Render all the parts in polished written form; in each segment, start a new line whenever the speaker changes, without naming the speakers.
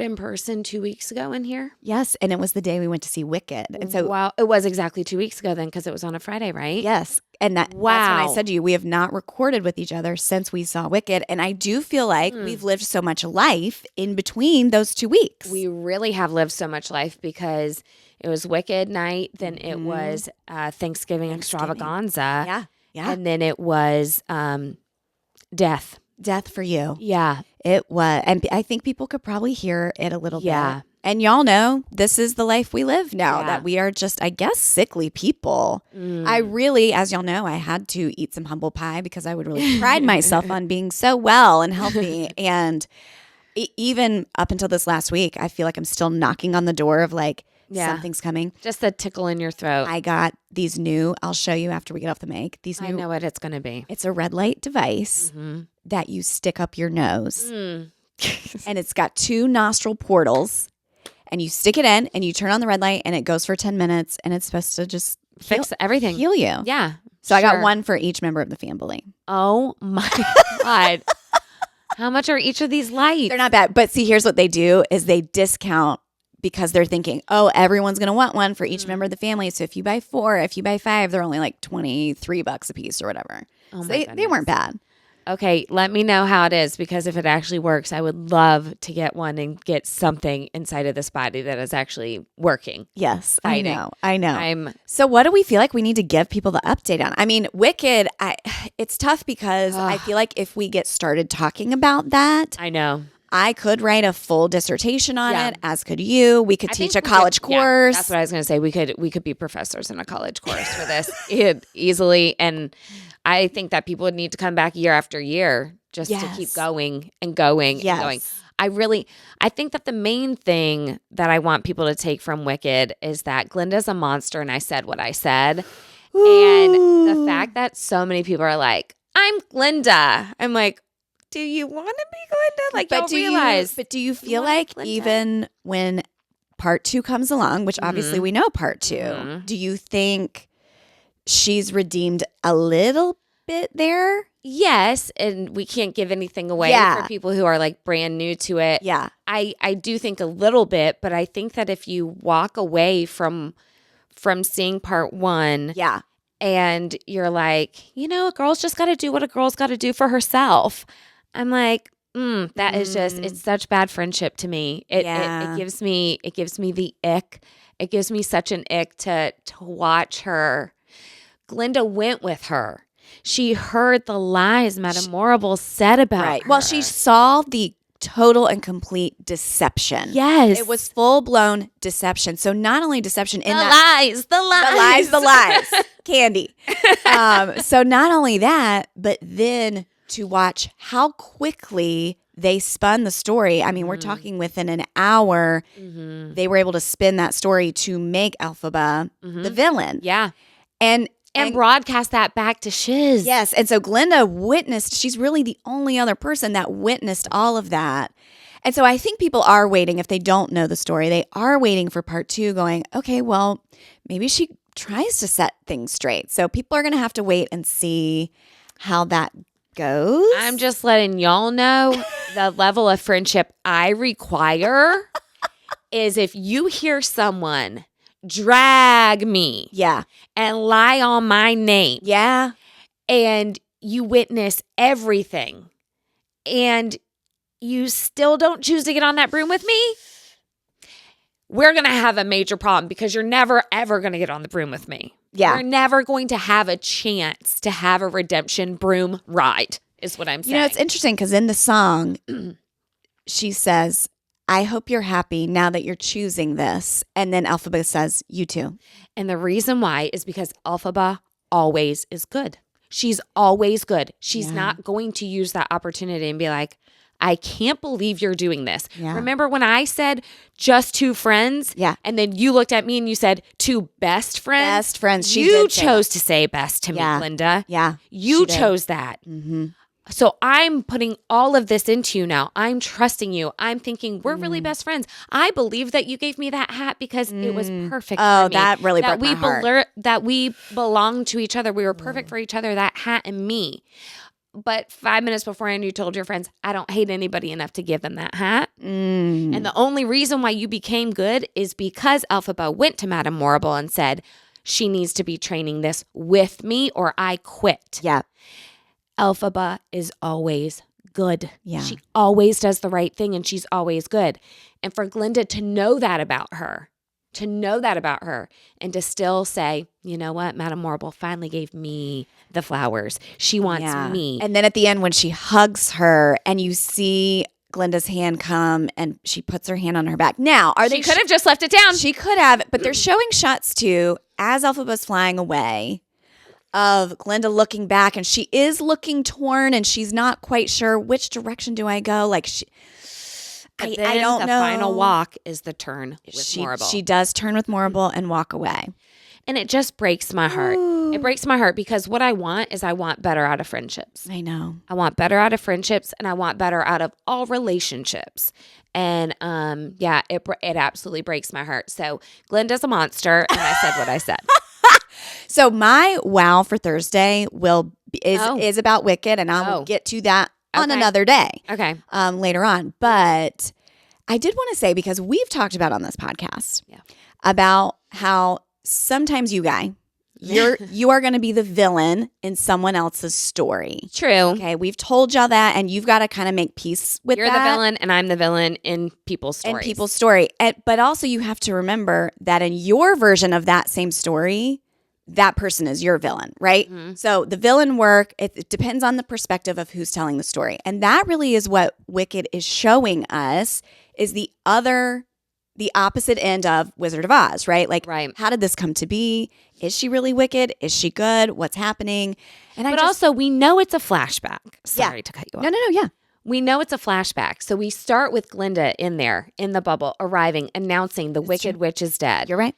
in person 2 weeks ago in here?
Yes, and it was the day we went to see Wicked. And so
wow, it was exactly 2 weeks ago then because it was on a Friday, right?
yes, and that's when I said to you, we have not recorded with each other since we saw Wicked, and I do feel like we've lived so much life in between those 2 weeks.
We really have lived so much life because it was Wicked night, then it was Thanksgiving extravaganza.
Yeah, yeah.
And then it was death.
Death for you.
Yeah.
It was, and I think people could probably hear it a little
Yeah.
bit. And y'all know this is the life we live now,
Yeah.
that we are just, I guess, sickly people. I really, as y'all know, I had to eat some humble pie because I would really pride myself on being so well and healthy. And even up until this last week, I feel like I'm still knocking on the door of like, something's coming.
Just a tickle in your throat.
I got these new, I'll show you after we get off the mic. These new,
I know what it's going to be.
it's a red light device that you stick up your nose. And it's got 2 nostril portals. And you stick it in and you turn on the red light and it goes for 10 minutes and it's supposed to just
Fix everything.
heal you.
Yeah.
So I got one for each member of the family.
Oh my God. How much are each of these lights?
They're not bad. But see, here's what they do is they discount because they're thinking, oh, everyone's going to want one for each member of the family. So if you buy 4, if you buy 5, they're only like $23 a piece or whatever.
Oh
so
my
they weren't bad.
Okay, let me know how it is because if it actually works, I would love to get one and get something inside of this body that is actually working.
Yes,
Fighting.
I know. So what do we feel like we need to give people the update on? I mean, Wicked, it's tough because I feel like if we get started talking about that,
I know.
I could write a full dissertation on it, as could you. We could teach a college course.
Yeah, that's what I was going to say. We could be professors in a college course for this easily. And I think that people would need to come back year after year just to keep going and going and going. I think that the main thing that I want people to take from Wicked is that Glinda's a monster and I said what I said. And the fact that so many people are like, I'm Glinda. I'm like, do you want to be Glinda? Like, but
do you feel like even when part 2 comes along, which obviously we know part 2, do you think she's redeemed a little bit there?
Yes, and we can't give anything away for people who are like brand new to it.
Yeah.
I do think a little bit, but I think that if you walk away from seeing part 1, and you're like, you know, a girl's just got to do what a girl's got to do for herself. I'm like, that is just, it's such bad friendship to me. It gives me the ick. It gives me such an ick to watch her. Glinda went with her. She heard the lies Madame Morrible said about her.
Well, she saw the total and complete deception.
Yes.
It was full-blown deception. So not only deception in
the lies.
Candy. So not only that, but then to watch how quickly they spun the story. I mean, we're talking within an hour, they were able to spin that story to make Elphaba the villain.
Yeah.
And
broadcast that back to Shiz.
Yes. And so Glinda witnessed, she's really the only other person that witnessed all of that. And so I think people are waiting, if they don't know the story, they are waiting for part 2 going, okay, well, maybe she tries to set things straight. So people are going to have to wait and see how that goes.
I'm just letting y'all know the level of friendship I require is if you hear someone drag me and lie on my name and you witness everything and you still don't choose to get on that broom with me, we're going to have a major problem because you're never, ever going to get on the broom with me.
Yeah.
You're never going to have a chance to have a redemption broom ride, is what I'm saying.
You know, it's interesting because in the song, she says, I hope you're happy now that you're choosing this. And then Elphaba says, you too.
And the reason why is because Elphaba always is good. She's always good. She's not going to use that opportunity and be like, I can't believe you're doing this.
Yeah.
Remember when I said just 2 friends?
Yeah.
And then you looked at me and you said 2 best friends?
Best friends.
You chose to say best to me, Linda.
Yeah.
You chose that.
Mm-hmm.
So I'm putting all of this into you now. I'm trusting you. I'm thinking we're really best friends. I believe that you gave me that hat because it was perfect for me.
That really broke my heart.
That we belonged to each other. We were perfect for each other, that hat and me. but 5 minutes beforehand, you told your friends, I don't hate anybody enough to give them that hat. And the only reason why you became good is because Elphaba went to Madame Morrible and said, she needs to be training this with me or I quit.
Yeah.
Elphaba is always good.
Yeah.
She always does the right thing and she's always good. And for Glinda to know that about her, and to still say, you know what, Madame Morrible finally gave me the flowers. She wants me.
And then at the end when she hugs her and you see Glinda's hand come and she puts her hand on her back. Now,
She could have just left it down.
She could have, but they're showing shots too as Elphaba's flying away of Glinda looking back, and she is looking torn and she's not quite sure which direction do I go. Like I don't know.
The final walk is the turn with Morrible.
She does turn with Morrible and walk away.
And it just breaks my heart.
Ooh.
It breaks my heart because what I want is I want better out of friendships.
I know.
I want better out of friendships and I want better out of all relationships. And it absolutely breaks my heart. So Glinda's a monster and I said what I said.
So my wow for Thursday is about Wicked, and I will get to that on another day.
Okay.
Later on. But I did want to say, because we've talked about on this podcast about how sometimes you are going to be the villain in someone else's story.
True.
Okay, we've told y'all that, and you've got to kind of make peace with
You're
that.
the villain, and I'm the villain in people's stories.
But also you have to remember that in your version of that same story, that person is your villain, right? Mm-hmm. So the villain work, it depends on the perspective of who's telling the story. And that really is what Wicked is showing us, is the opposite end of Wizard of Oz, right? Like, how did this come to be? Is she really wicked? Is she good? What's happening?
But also, we know it's a flashback. Sorry to cut you off.
No, yeah.
We know it's a flashback. So we start with Glinda in there, in the bubble, arriving, announcing the Wicked Witch is dead.
You're right.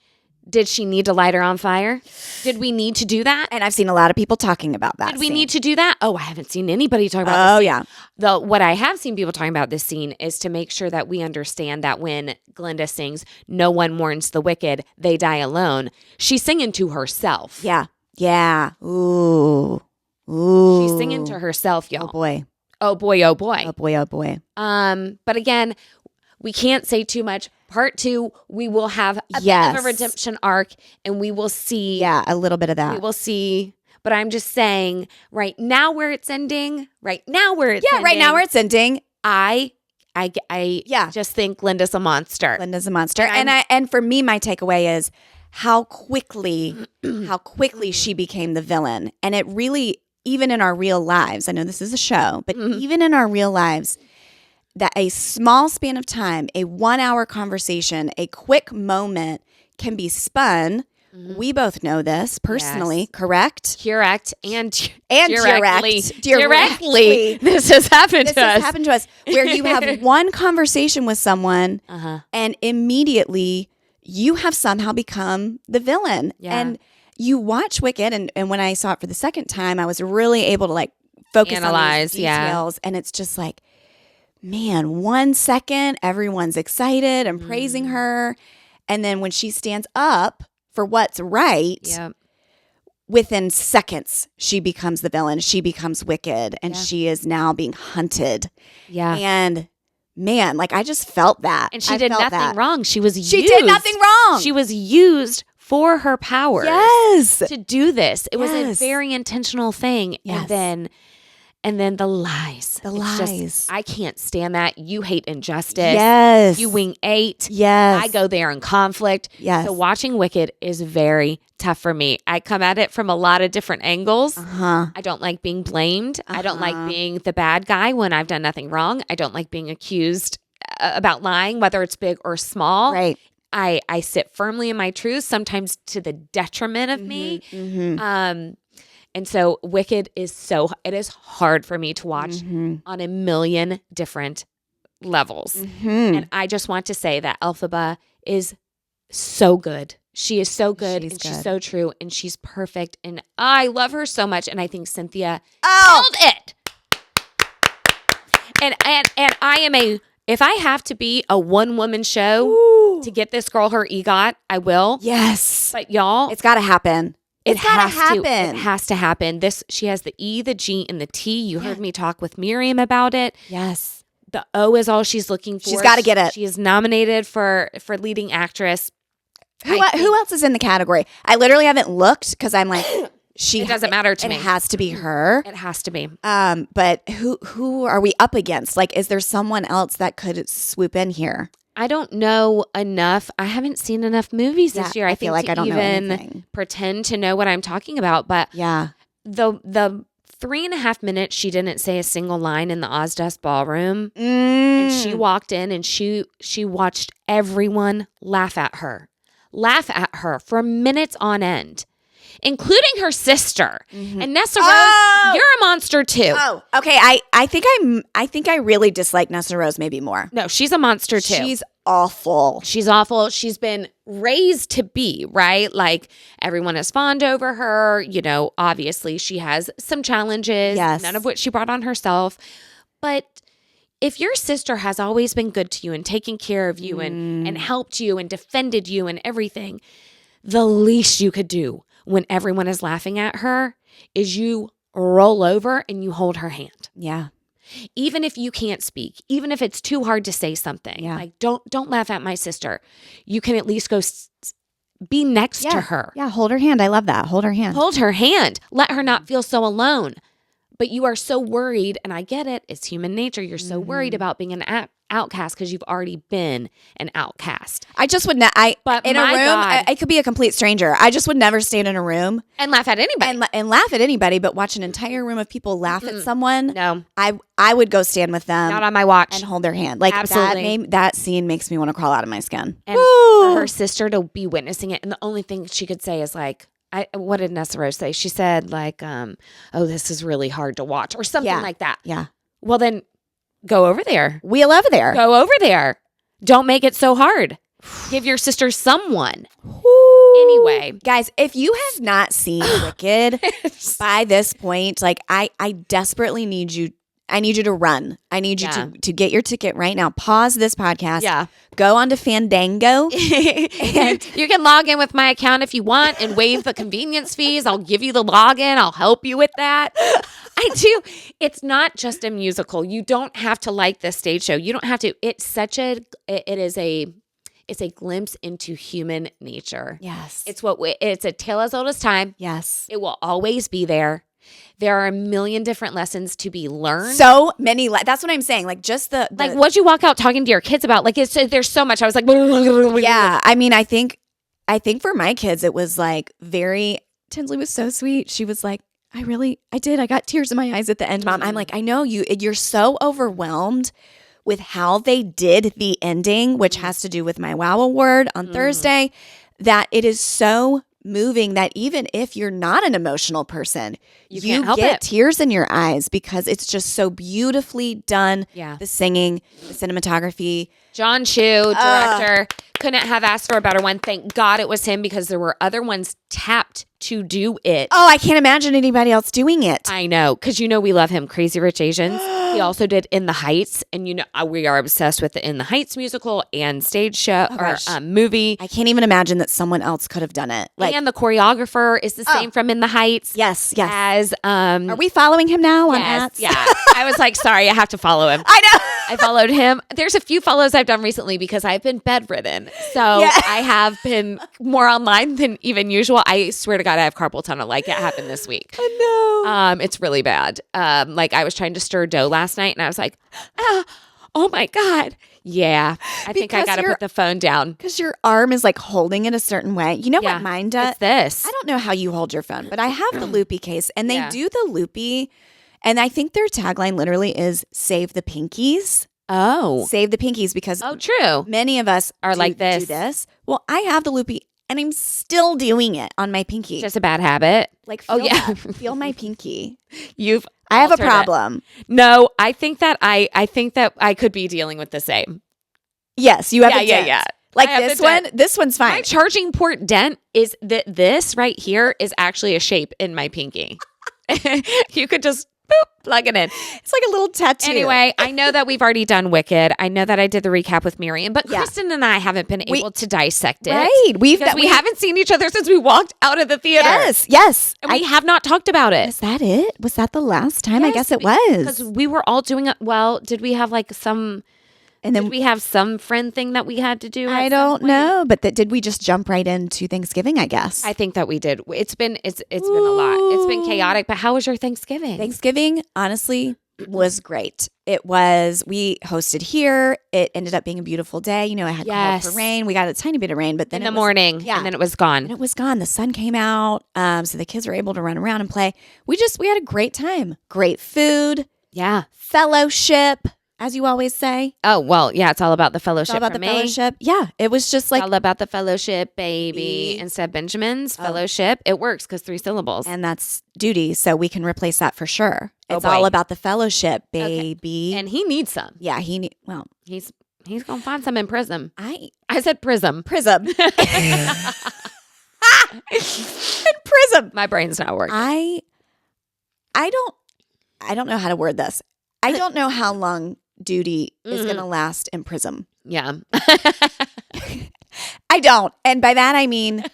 Did she need to light her on fire? Did we need to do that?
And I've seen a lot of people talking about that.
Did we need to do that? Oh, I haven't seen anybody talk about this scene.
Yeah.
What I have seen people talking about this scene is to make sure that we understand that when Glinda sings, no one mourns the wicked, they die alone, she's singing to herself.
Yeah. Yeah. Ooh.
She's singing to herself, y'all.
Oh, boy.
Oh, boy. Oh, boy.
Oh, boy. Oh, boy.
But again, we can't say too much. Part 2, we will have a bit of a redemption arc, and we will see.
Yeah, a little bit of that.
We will see. But I'm just saying, right now where it's ending, I just think Glinda's a monster.
And for me, my takeaway is how quickly she became the villain. And it really, even in our real lives, I know this is a show, but even in our real lives, that a small span of time, a 1-hour conversation, a quick moment can be spun. We both know this personally, correct?
Correct. And
directly.
This has happened to us.
Where you have one conversation with someone and immediately you have somehow become the villain.
Yeah.
And you watch Wicked, and when I saw it for the second time, I was really able to focus on these details. And it's just like, man, 1 second, everyone's excited and praising her. And then when she stands up for what's right, within seconds, she becomes the villain. She becomes wicked, and she is now being hunted.
Yeah.
And man, I just felt that.
And she did nothing wrong. She was used.
She did nothing wrong.
She was used for her powers.
Yes.
To do this. It was a very intentional thing.
Yes.
And then the lies. I can't stand that. You hate injustice.
Yes.
You wing 8.
Yes.
I go there in conflict.
Yes.
So watching Wicked is very tough for me. I come at it from a lot of different angles. I don't like being blamed. I don't like being the bad guy when I've done nothing wrong. I don't like being accused about lying, whether it's big or small.
Right.
I sit firmly in my truth, sometimes to the detriment of me. And so Wicked it is hard for me to watch on a million different levels. And I just want to say that Elphaba is so good. She is so good, she's so true, and she's perfect. And I love her so much. And I think Cynthia killed it. And I am if I have to be a one-woman show to get this girl her EGOT, I will.
Yes.
But y'all,
it's got to happen. It's gotta happen.
It has to happen. She has the E, the G, and the T. You heard me talk with Miriam about it.
Yes.
The O is all she's looking for.
She's got to get it.
She is nominated for leading actress.
Who else is in the category? I literally haven't looked because I'm like,
it doesn't matter to me.
It has to be her.
It has to be.
But who are we up against? Like, is there someone else that could swoop in here?
I don't know enough. I haven't seen enough movies this year. I feel like I don't even pretend to know what I'm talking about. But
yeah,
the 3.5 minutes she didn't say a single line in the Ozdust ballroom, and she walked in and she watched everyone laugh at her for minutes on end, including her sister. And Nessa Rose, you're a monster too.
Oh, okay. I think I really dislike Nessa Rose maybe more.
No, she's a monster too.
She's awful.
She's awful. She's been raised to be, right? Like, everyone is fond over her. You know, obviously she has some challenges, none of which she brought on herself. But if your sister has always been good to you and taken care of you and helped you and defended you and everything, the least you could do when everyone is laughing at her is you roll over and you hold her hand.
Yeah.
Even if you can't speak, even if it's too hard to say something, like don't laugh at my sister. You can at least go be next to her.
Yeah, hold her hand. I love that. Hold her hand.
Hold her hand. Let her not feel so alone. But you are so worried, and I get it. It's human nature. You're so worried about being an outcast because you've already been an outcast.
I just would not. But in a room, I could be a complete stranger. I just would never stand in a room
and laugh at anybody.
And laugh at anybody, but watch an entire room of people laugh at someone.
No,
I would go stand with them.
Not on my watch.
And hold their hand. Like,
absolutely.
That scene makes me want to crawl out of my skin.
And for her sister to be witnessing it, and the only thing she could say is like, what did Nessa Rose say? She said like, oh, this is really hard to watch or something like that.
Yeah.
Well, then go over there.
Wheel over there.
Go over there. Don't make it so hard. Give your sister someone. Anyway.
Guys, if you have not seen Wicked by this point, like I desperately need you. I need you to run. I need you to get your ticket right now. Pause this podcast.
Yeah.
Go on to Fandango.
And you can log in with my account if you want and waive the convenience fees. I'll give you the login. I'll help you with that. I do. It's not just a musical. You don't have to like this stage show. You don't have to. It's a glimpse into human nature.
Yes.
It's a tale as old as time.
Yes.
It will always be there. There are a million different lessons to be learned.
So many. That's what I'm saying. Like, just the
like, what'd you walk out talking to your kids about? Like, there's so much. I was like,
yeah. I mean, I think for my kids, it was like Tinsley was so sweet. She was like, I did. I got tears in my eyes at the end, Mom. I'm like, I know you're so overwhelmed with how they did the ending, which has to do with my WOW award on Thursday, that it is so moving that even if you're not an emotional person, you
can't help
get
it.
tears in your eyes because it's just so beautifully done.
Yeah.
The singing, the cinematography.
John Chu, director, couldn't have asked for a better one. Thank God it was him because there were other ones tapped to do it.
Oh, I can't imagine anybody else doing it.
I know, because we love him. Crazy Rich Asians. He also did In the Heights, and we are obsessed with the In the Heights musical and stage show movie.
I can't even imagine that someone else could have done it. Like,
and the choreographer is the same from In the Heights.
Yes.
As
are we following him now on ads?
Yeah. I was like, sorry, I have to follow him.
I know.
I followed him. There's a few follows I've done recently because I've been bedridden. So I have been more online than even usual. I swear to God, I have carpal tunnel. Like, it happened this week.
I know.
It's really bad. Like, I was trying to stir dough last night and I was like, oh my God. Yeah. I think I got to put the phone down.
Because your arm is like holding it a certain way. You know what mine does?
It's this.
I don't know how you hold your phone, but I have the loopy case and they do the loopy. And I think their tagline literally is save the pinkies.
Oh.
Save the pinkies because
true.
Many of us
are like this.
Do this. Well, I have the loopy and I'm still doing it on my pinky.
Just a bad habit.
Like, feel my pinky.
I
have a problem.
No, I think that I could be dealing with the same.
Yes, you have a dent.
Yeah.
Like this one, this one's fine.
My charging port dent is that this right here is actually a shape in my pinky. You could just plug it in.
It's like a little tattoo.
Anyway, I know that we've already done Wicked. I know that I did the recap with Miriam, but Kristen and I haven't been able to dissect it.
Right.
We haven't seen each other since we walked out of the theater.
Yes.
And we have not talked about it.
Was that it? Was that the last time? I guess it was.
Because we were all doing it. Well, did we have like some... And then did we have some friend thing that we had to do?
I don't know, but did we just jump right into Thanksgiving? I guess.
I think that we did. It's been a lot. It's been chaotic. But how was your Thanksgiving?
Thanksgiving, honestly, was great. We hosted here. It ended up being a beautiful day. You know, I had called for rain. We got a tiny bit of rain, but then
in the morning, and then it was gone.
And it was gone. The sun came out, so the kids were able to run around and play. We had a great time. Great food.
Yeah,
fellowship. As you always say.
Oh, well, yeah, it's all about the fellowship.
It's all about the fellowship. Yeah, it was just like...
all about the fellowship, baby. Instead of Benjamin's fellowship, it works because 3 syllables.
And that's duty, so we can replace that for sure. It's all about the fellowship, baby.
Okay. And he needs some.
Yeah,
he's going to find some in Prism.
I
said Prism.
Prism. In Prism.
My brain's not working.
I don't know how to word this. I don't know how long duty is going to last in Prism.
Yeah.
I don't. And by that, I mean,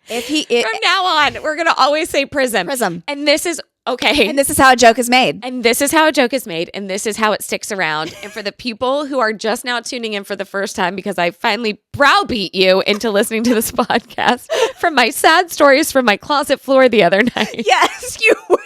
from now on, we're going to always say Prism.
Prism.
And this is okay.
And this is how a joke is made.
And this is how a joke is made. And this is how it sticks around. And for the people who are just now tuning in for the first time, because I finally browbeat you into listening to this podcast from my sad stories from my closet floor the other night.
Yes,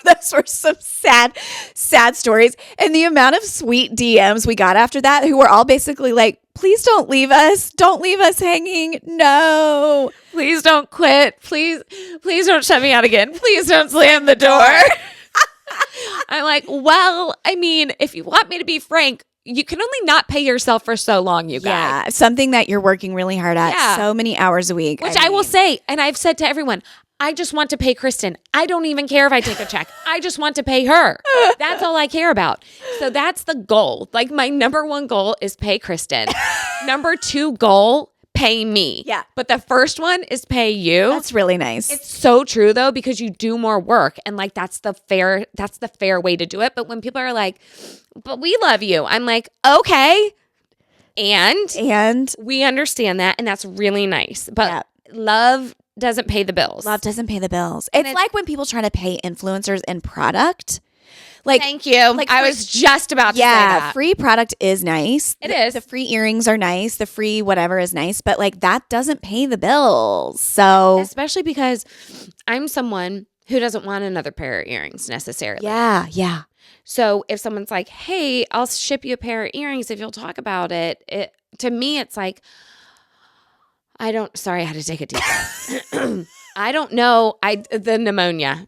those were some sad stories. And the amount of sweet DMs we got after that who were all basically like, please don't leave us. Don't leave us hanging. No.
Please don't quit. Please don't shut me out again. Please don't slam the door. I'm like, well, I mean, if you want me to be frank, you can only not pay yourself for so long, you guys.
Yeah, something that you're working really hard at so many hours a week.
Which I will say, and I've said to everyone, I just want to pay Kristen. I don't even care if I take a check. I just want to pay her. That's all I care about. So that's the goal. Like my number 1 goal is pay Kristen. Number 2 goal, pay me.
Yeah.
But the first one is pay you.
That's really nice.
It's so true though, because you do more work and like that's the fair way to do it. But when people are like, but we love you, I'm like, okay. And we understand that, and that's really nice. But love doesn't pay the bills.
Love doesn't pay the bills. It's like when people try to pay influencers in product. Like,
thank you. Like I was just about to say that.
Free product is nice.
It is.
The free earrings are nice. The free whatever is nice. But like that doesn't pay the bills. So
especially because I'm someone who doesn't want another pair of earrings necessarily.
Yeah.
So if someone's like, hey, I'll ship you a pair of earrings if you'll talk about it. To me, it's like, I had to take a deep breath. I don't know. The pneumonia,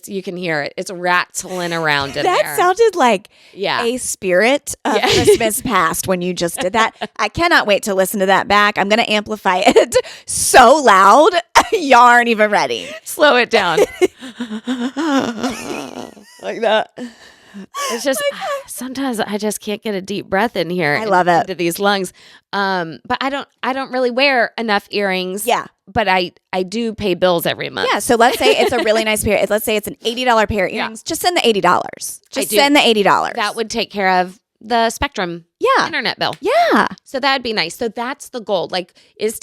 you can hear it. It's rattling around in there.
That sounded like a spirit of Christmas past when you just did that. I cannot wait to listen to that back. I'm going to amplify it so loud. You aren't even ready.
Slow it down.
Like that.
It's just sometimes I just can't get a deep breath in here.
I love it.
Into these lungs. But I don't really wear enough earrings.
Yeah.
But I do pay bills every month.
Yeah. So let's say it's a really nice pair. Let's say it's an $80 pair of earrings. Just send the $80. Just send the $80.
That would take care of the Spectrum internet bill.
Yeah.
So that'd be nice. So that's the goal. Like it's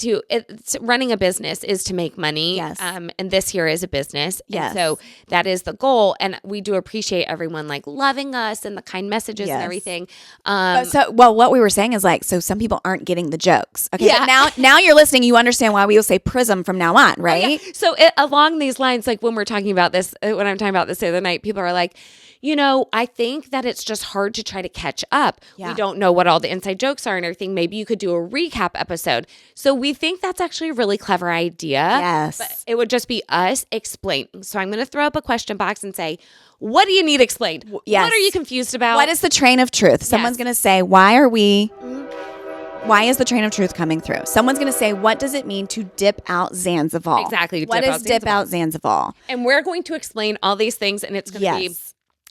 running a business is to make money.
Yes.
And this here is a business.
Yes.
And so that is the goal. And we do appreciate everyone like loving us and the kind messages and everything.
What we were saying is like, so some people aren't getting the jokes. Okay.
Yeah.
But now you're listening. You understand why we will say Prism from now on, right?
Yeah. So along these lines, like when we're talking about this, when I'm talking about this the other night, people are like, I think that it's just hard to try to catch up. Yeah. We don't know what all the inside jokes are and everything. Maybe you could do a recap episode. So we think that's actually a really clever idea.
Yes.
But it would just be us explaining. So I'm going to throw up a question box and say, what do you need explained?
Yes.
What are you confused about?
What is the train of truth? Someone's going to say, why is the train of truth coming through? Someone's going to say, what does it mean to dip out Zanzibar?
Exactly.
What is dip out Zanzibar?
And we're going to explain all these things, and it's going to be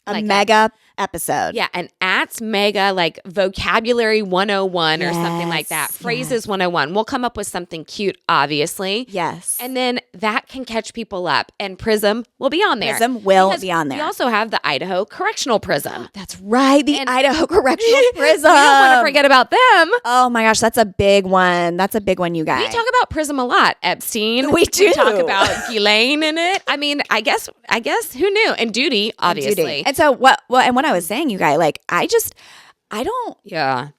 a mega episode.
Yeah, and ats mega like vocabulary 101 or something like that. Phrases 101. We'll come up with something cute, obviously.
Yes.
And then that can catch people up. And Prism will be on there.
Prism will be on there.
We also have the Idaho Correctional Prism.
That's right. The Idaho Correctional Prism.
We don't want to forget about them.
Oh my gosh, that's a big one. That's a big one, you guys.
We talk about Prism a lot. Epstein.
We do.
We talk about Ghislaine in it. I mean, I guess who knew? And Duty, obviously.
And so what I was saying, you guys, like, I don't.
Yeah.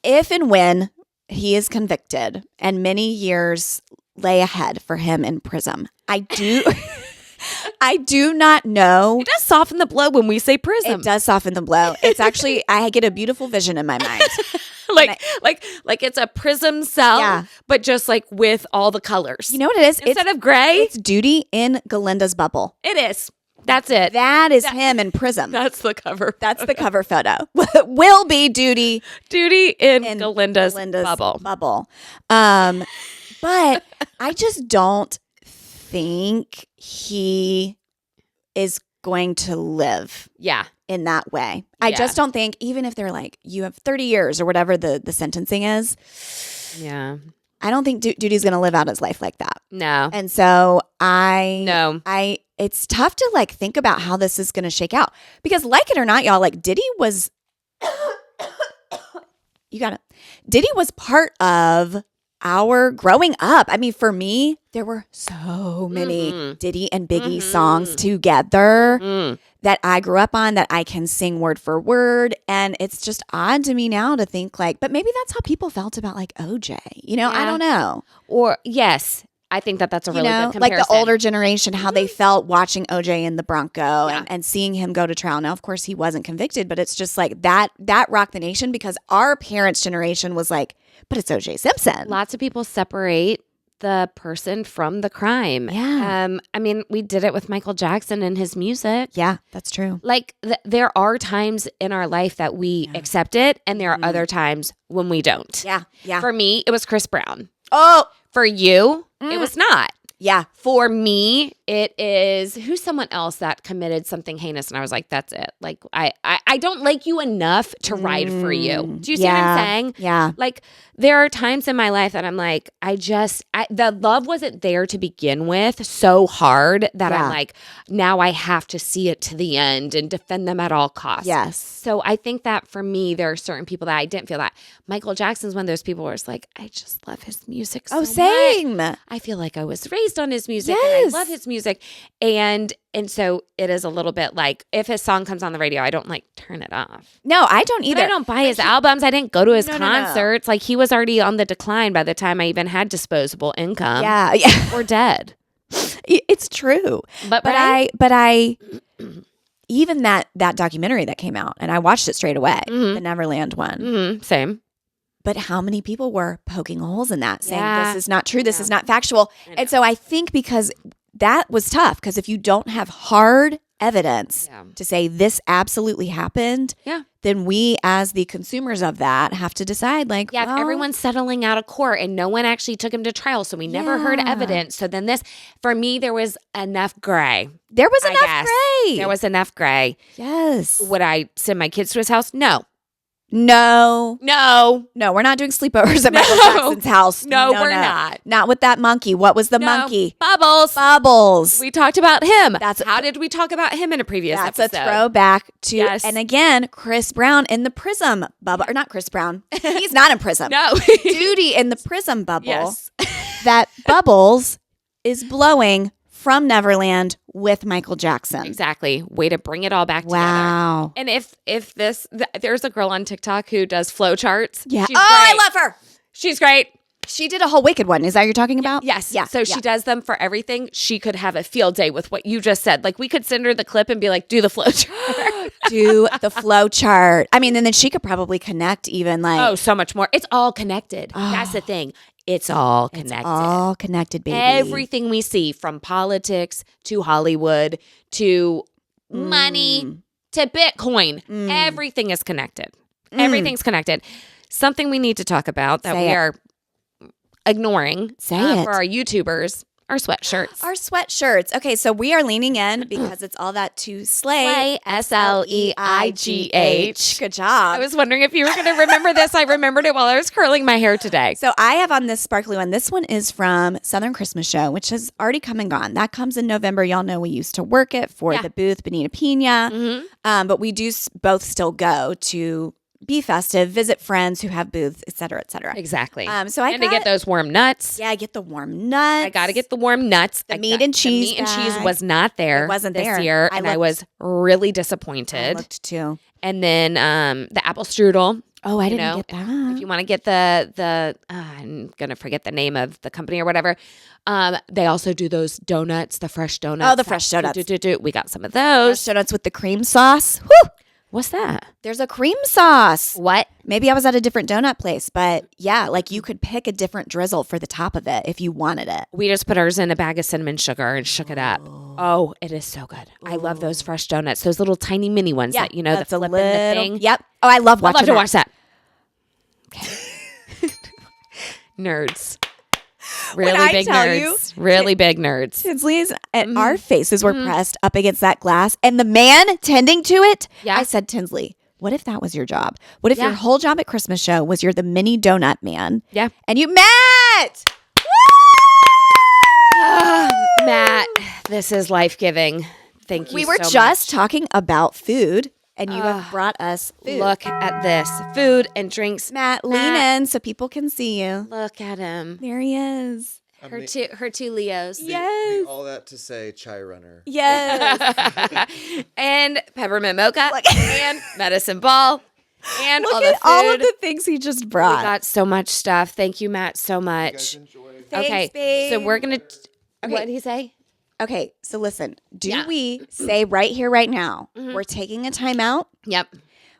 If and when he is convicted and many years lay ahead for him in Prism, I do not know.
It does soften the blow when we say Prism.
It does soften the blow. It's actually, I get a beautiful vision in my mind.
like it's a prism cell, but just like with all the colors.
You know what it is?
Instead of gray,
it's Duty in Galinda's bubble.
It is. That's it.
That is him in Prism.
That's the cover.
That's the cover photo. Will be Duty
in Galinda's bubble.
But I just don't think he is going to live in that way. I just don't think, even if they're like, you have 30 years or whatever the sentencing is.
Yeah.
I don't think Duty's going to live out his life like that.
No.
And so it's tough to like think about how this is going to shake out, because like it or not, y'all, like Diddy was, Diddy was part of our growing up. I mean, for me, there were so many Diddy and Biggie songs together that I grew up on, that I can sing word for word. And it's just odd to me now to think like, but maybe that's how people felt about like OJ. You know, I don't know.
Or yes, I think that's a really good comparison.
Like the older generation, how they felt watching OJ in the Bronco and seeing him go to trial. Now, of course, he wasn't convicted, but it's just like that rocked the nation, because our parents' generation was like, but it's OJ Simpson.
Lots of people separate the person from the crime.
Yeah.
I mean, we did it with Michael Jackson and his music.
Yeah, that's true.
Like there are times in our life that we accept it, and there are other times when we don't.
Yeah. Yeah.
For me, it was Chris Brown.
Oh.
For you, it was not.
Yeah.
For me, it is who's someone else that committed something heinous, and I was like, that's it. Like I don't like you enough to ride for you. Do you see what I'm saying?
Yeah.
Like there are times in my life that I'm like, the love wasn't there to begin with so hard that I'm like, now I have to see it to the end and defend them at all costs.
Yes.
So I think that for me, there are certain people that I didn't feel that. Michael Jackson's one of those people where it's like, I just love his music so much.
Same.
I feel like I was raised on his music, and I love his music. And so it is a little bit like, if his song comes on the radio, I don't like turn it off.
No, I don't either.
But I don't buy his albums. I didn't go to his concerts. No. Like he was already on the decline by the time I even had disposable income.
Yeah.
Or dead.
It's true. But I even that documentary that came out, and I watched it straight away, the Neverland one.
Same.
But how many people were poking holes in that, saying this is not true, this is not factual. And so I think because that was tough, because if you don't have hard evidence to say this absolutely happened, then we as the consumers of that have to decide like,
if everyone's settling out of court and no one actually took him to trial, so we never heard evidence. So then for me, there was enough gray.
There was enough gray.
There was enough gray.
Yes.
Would I send my kids to his house? No.
No, we're not doing sleepovers at Michael Jackson's house.
No, we're not.
Not with that monkey. What was the monkey?
Bubbles. We talked about him. How did we talk about him in a previous episode?
That's a throwback to, and again, Chris Brown in the Prism bubble. Or not Chris Brown. He's not in Prism.
No.
Duty in the Prism bubble. Yes. That Bubbles is blowing from Neverland with Michael Jackson.
Exactly. Way to bring it all back together.
Wow.
And if there's a girl on TikTok who does flow charts.
Yeah. I love her.
She's great.
She did a whole Wicked one. Is that what you're talking about?
Yes. Yeah. So she does them for everything. She could have a field day with what you just said. Like we could send her the clip and be like, do the flow chart.
Do the flow chart. I mean, and then she could probably connect even like.
Oh, so much more. It's all connected. That's the thing. It's all connected.
It's all connected, baby.
Everything we see, from politics to Hollywood to money to Bitcoin, everything is connected. Everything's connected. Something we need to talk about that we are ignoring for our YouTubers. our sweatshirts.
Our sweatshirts. Okay, so we are leaning in because it's all that to slay.
Sleigh.
Good job.
I was wondering if you were going to remember this. I remembered it while I was curling my hair today.
So I have on this sparkly one. This one is from Southern Christmas Show, which has already come and gone. That comes in November. Y'all know we used to work it for the booth, Bonita Pina. But we do both still go to be festive, visit friends who have booths, et cetera, et cetera.
Exactly.
To
get those warm nuts.
Yeah, get the warm nuts.
I got to get the warm nuts.
The meat and cheese.
The meat and cheese was not there.
It wasn't
this
there.
year, I was really disappointed.
I looked too.
And then the apple strudel.
Oh, I didn't get that.
If you want to get the I'm gonna forget the name of the company or whatever. They also do those donuts, the fresh donuts.
Oh, the fresh donuts.
We got some of those.
Fresh donuts with the cream sauce. Whew.
What's that?
There's a cream sauce.
What?
Maybe I was at a different donut place, but yeah, like you could pick a different drizzle for the top of it if you wanted it.
We just put ours in a bag of cinnamon sugar and shook it up. Oh, it is so good. I love those fresh donuts. Those little tiny mini ones that, the flip in the thing.
Yep. Oh, I love watching
to watch that. Okay. Nerds. Really big nerds. Really big nerds.
Tinsley's and our faces were pressed up against that glass, and the man tending to it.
Yeah.
I said, Tinsley, what if that was your job? What if your whole job at Christmas Show was you're the mini donut man?
Yeah.
And you met.
Matt, this is life-giving. Thank you
We were
so
just
much.
talking about food, and you have brought us food.
Look at this. Food and drinks.
Matt, lean in so people can see you.
Look at him.
There he is.
Her two Leos.
Yes.
All that to say, chai runner.
Yes.
And peppermint mocha. And medicine ball. And
Look
all the
at
food.
all of the things he just
We
brought.
got so much stuff. Thank you, Matt, so much.
You guys enjoy.
Thanks, babe.
So we're going to...
Okay.
What did he say?
Okay, so listen. Do
Yeah.
we say right here, right now, we're taking a timeout?
Yep.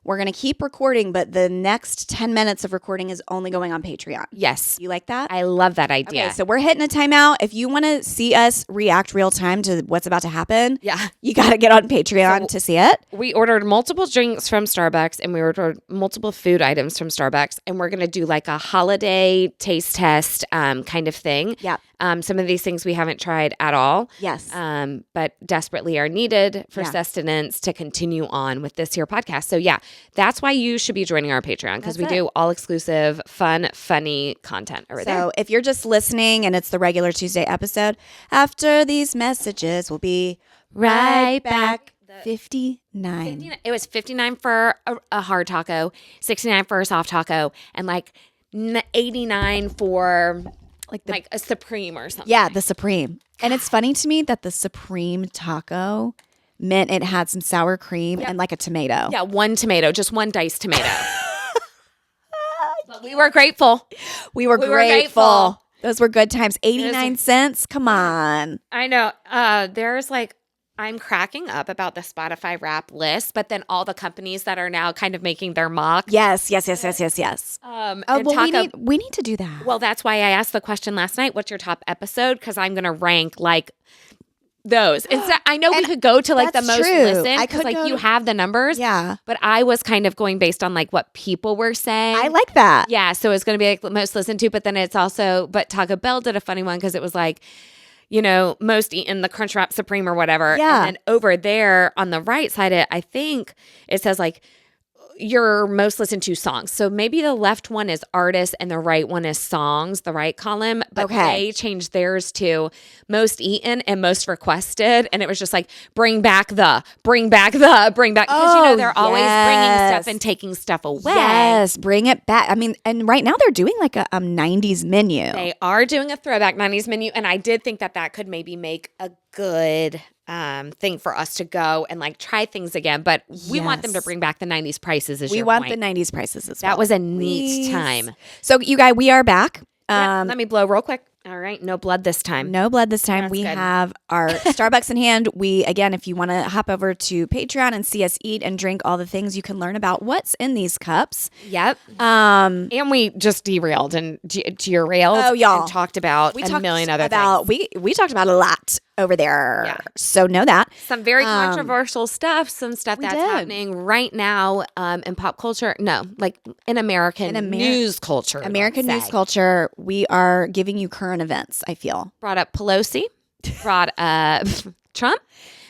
We're going to keep recording, but the next 10 minutes of recording is only going on Patreon.
Yes.
You like that?
I love that idea.
Okay, so we're hitting a timeout. If you want to see us react real time to what's about to happen, you got to get on Patreon to see it.
We ordered multiple drinks from Starbucks and we ordered multiple food items from Starbucks, and we're going to do like a holiday taste test kind of thing.
Yeah.
Some of these things we haven't tried at all.
Yes.
But desperately are needed for sustenance to continue on with this here podcast. So yeah, that's why you should be joining our Patreon, because we do all exclusive, fun, funny content over there.
So if you're just listening and it's the regular Tuesday episode, after these messages, we'll be right back. 59.
It was $59 for a hard taco, $69 for a soft taco, and like $89 for like a Supreme or something.
Yeah, the Supreme. And it's funny to me that the Supreme taco meant it had some sour cream and like a tomato.
Yeah, one tomato, just one diced tomato. But we were grateful.
We were grateful. Those were good times. 89 cents. Come on.
I know. There's like, I'm cracking up about the Spotify rap list, but then all the companies that are now kind of making their mock.
Yes. We need to do that.
Well, that's why I asked the question last night, what's your top episode? Because I'm going to rank like those. Instead, I know we could go to like the most listened, because like you have the numbers.
Yeah.
But I was kind of going based on like what people were saying.
I like that.
Yeah. So it's going to be like most listened to, but then it's also, but Taco Bell did a funny one because it was like, most eaten, the Crunchwrap Supreme or whatever.
Yeah.
And then over there on the right side, I think it says like your most listened to songs. So maybe the left one is artists and the right one is songs, the right column. But they changed theirs to most eaten and most requested. And it was just like, bring back. Because, they're always bringing stuff and taking stuff away.
Yes, bring it back. I mean, and right now they're doing like a 90s menu.
They are doing a throwback 90s menu. And I did think that could maybe make a good thing for us to go and like try things again. But we want them to bring back the 90s prices as
we want the 90s prices as well.
That was a neat time.
So you guys, we are back.
Let me blow real quick. All right. No blood this time.
No blood this time.
That's
we
good.
have our Starbucks in hand. Again, if you want to hop over to Patreon and see us eat and drink all the things, you can learn about what's in these cups.
Yep. And we just derailed and derailed.
Oh, y'all.
And talked about a million other things.
We talked about a lot. over there.
Yeah.
So know that.
Some very controversial stuff, some stuff that's happening right now in pop culture. No, like in American news culture.
American news culture, we are giving you current events, I feel.
Brought up Pelosi, brought up Trump.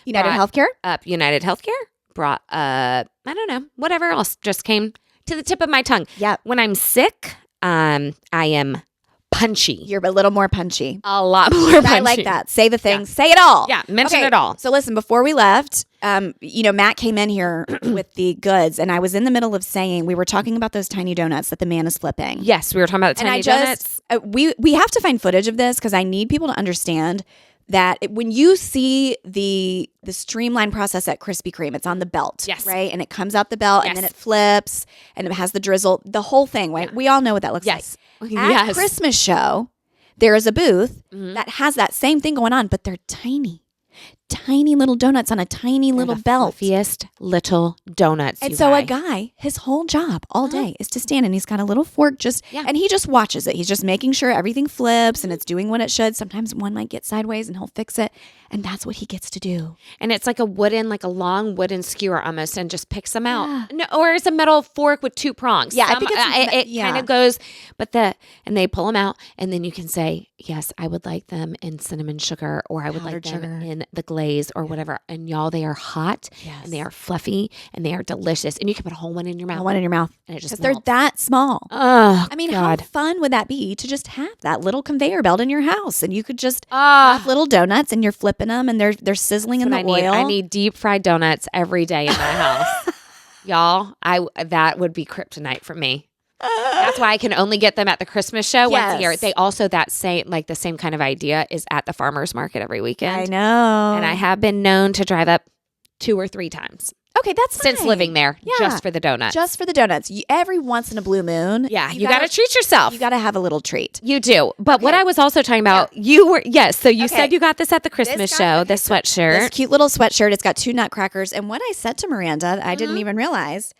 United Healthcare.
Up United Healthcare. Brought I don't know, whatever else just came to the tip of my tongue.
Yeah.
When I'm sick, I am punchy.
You're a little more punchy.
A lot more punchy.
I like that. Say the thing. Say it all.
Yeah, mention it all.
So listen, before we left, Matt came in here with the goods, and I was in the middle of saying we were talking about those tiny donuts that the man is flipping.
Yes, we were talking about the tiny donuts.
We have to find footage of this because I need people to understand that when you see the streamline process at Krispy Kreme, it's on the belt,
yes,
right? And it comes out the belt, and then it flips, and it has the drizzle, the whole thing, right? Yeah. We all know what that looks like. At Christmas show, there is a booth that has that same thing going on, but they're tiny. Tiny little donuts on a tiny little belt.
Fluffiest little donuts.
And so a guy, his whole job all day is to stand, and he's got a little fork and he just watches it. He's just making sure everything flips and it's doing what it should. Sometimes one might get sideways and he'll fix it. And that's what he gets to do.
And it's like a long wooden skewer almost, and just picks them out. Yeah. No, or it's a metal fork with two prongs.
Yeah, I think it
kind of goes, and they pull them out, and then you can say, yes, I would like them in cinnamon sugar, or I would like them in the glaze or whatever. And y'all, they are hot and they are fluffy and they are delicious. And you can put a whole one in your mouth. And it just
melts. They're that small.
Oh,
I mean, how fun would that be to just have that little conveyor belt in your house, and you could just have little donuts, and you're flipping them, and they're sizzling in the oil.
I need deep fried donuts every day in my house. Y'all, that would be kryptonite for me. That's why I can only get them at the Christmas show once a year. They also the same kind of idea is at the farmer's market every weekend.
I know.
And I have been known to drive up 2 or 3 times.
Okay, that's
since living there, just for the donuts.
Just for the donuts. Every once in a blue moon.
Yeah, you got to treat yourself.
You got to have a little treat.
You do. But what I was also talking about, so you said you got this at the Christmas show, this sweatshirt.
This cute little sweatshirt. It's got 2 nutcrackers. And what I said to Miranda, I didn't even realize.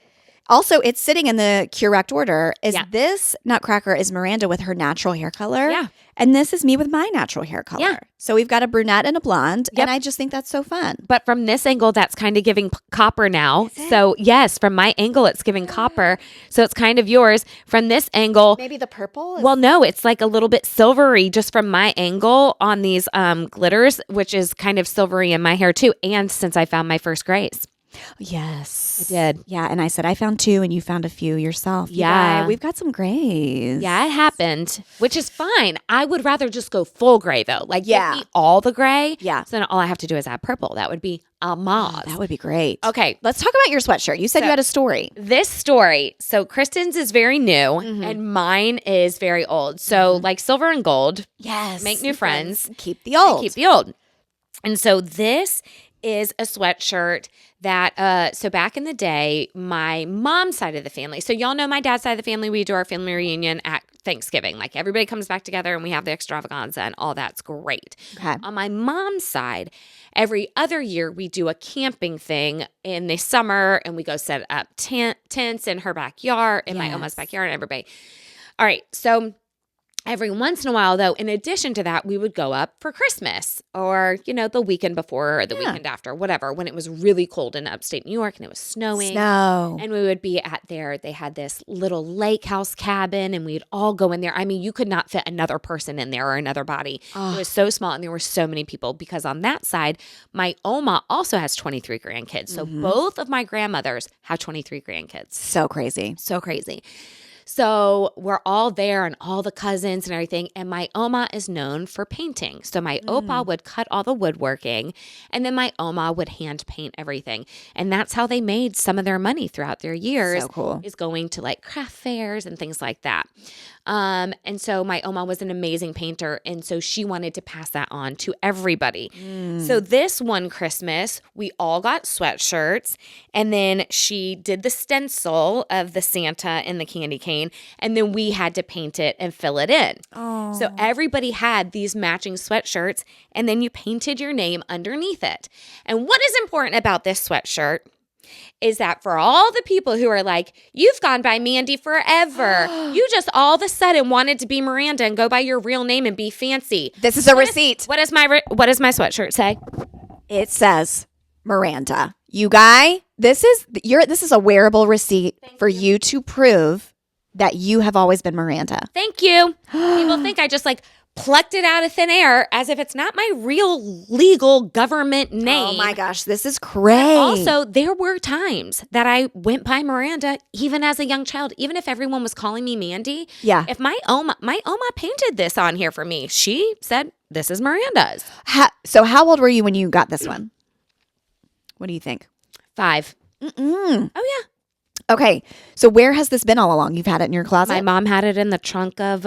Also, it's sitting in the correct order. This nutcracker is Miranda with her natural hair color.
Yeah.
And this is me with my natural hair color. Yeah. So we've got a brunette and a blonde. Yep. And I just think that's so fun.
But from this angle, that's kind of giving copper now. So yes, from my angle, it's giving copper. So it's kind of yours. From this angle.
Maybe the purple?
Well, no, it's like a little bit silvery just from my angle on these glitters, which is kind of silvery in my hair too. And since I found my first grays.
Yes.
I did.
Yeah, and I said I found 2 and you found a few yourself.
Yeah.
We've got some grays.
Yeah, it happened, which is fine. I would rather just go full gray though. Like give me all the gray.
Yeah.
So then all I have to do is add purple. That would be a mauve.
That would be great.
Okay.
Let's talk about your sweatshirt. You said you had a story.
This story. So Kristen's is very new and mine is very old. So like silver and gold.
Yes.
Make new friends.
Keep the old.
And so this is a sweatshirt that, so back in the day, my mom's side of the family, so y'all know my dad's side of the family, we do our family reunion at Thanksgiving. Like everybody comes back together and we have the extravaganza and all that's great.
Okay.
On my mom's side, every other year we do a camping thing in the summer and we go set up tents in her backyard, in my Oma's backyard and everybody. All right, so every once in a while, though, in addition to that, we would go up for Christmas or, the weekend before or the weekend after, whatever, when it was really cold in upstate New York and it was snowing. And we would be they had this little lake house cabin and we'd all go in there. I mean, you could not fit another person in there or another body. It was so small and there were so many people because on that side, my Oma also has 23 grandkids. So both of my grandmothers have 23 grandkids.
So crazy.
So crazy. So we're all there and all the cousins and everything. And my Oma is known for painting. So my Opa would cut all the woodworking and then my Oma would hand paint everything. And that's how they made some of their money throughout their years.
So cool.
Is going to like craft fairs and things like that. And so my Oma was an amazing painter. And so she wanted to pass that on to everybody. So this one Christmas, we all got sweatshirts. And then she did the stencil of the Santa and the candy cane. And then we had to paint it and fill it in.
Oh.
So everybody had these matching sweatshirts. And then you painted your name underneath it. And what is important about this sweatshirt is that for all the people who are like, you've gone by Mandy forever. You just all of a sudden wanted to be Miranda and go by your real name and be fancy.
This is a receipt.
What does my sweatshirt say?
It says Miranda. You guy, this is a wearable receipt for you to prove that you have always been Miranda.
Thank you. People think I just like plucked it out of thin air as if it's not my real legal government name.
Oh my gosh, this is crazy.
Also, there were times that I went by Miranda even as a young child, even if everyone was calling me Mandy.
Yeah.
If my Oma painted this on here for me. She said, this is Miranda's.
So how old were you when you got this one? What do you think?
5. Oh, yeah.
Okay, so where has this been all along? You've had it in your closet?
My mom had it in the trunk of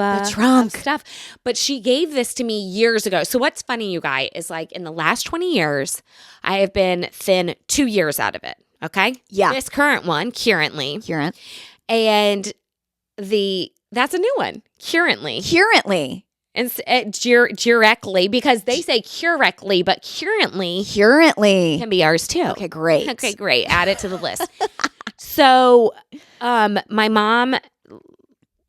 stuff. But she gave this to me years ago. So what's funny, you guys, is like in the last 20 years, I have been thin 2 years out of it. Okay?
Yeah.
This current one, currently.
Current.
And that's a new one, currently.
Currently.
And directly, because they say currently, but currently can be ours too.
Okay, great.
Okay, great. Add it to the list. So, my mom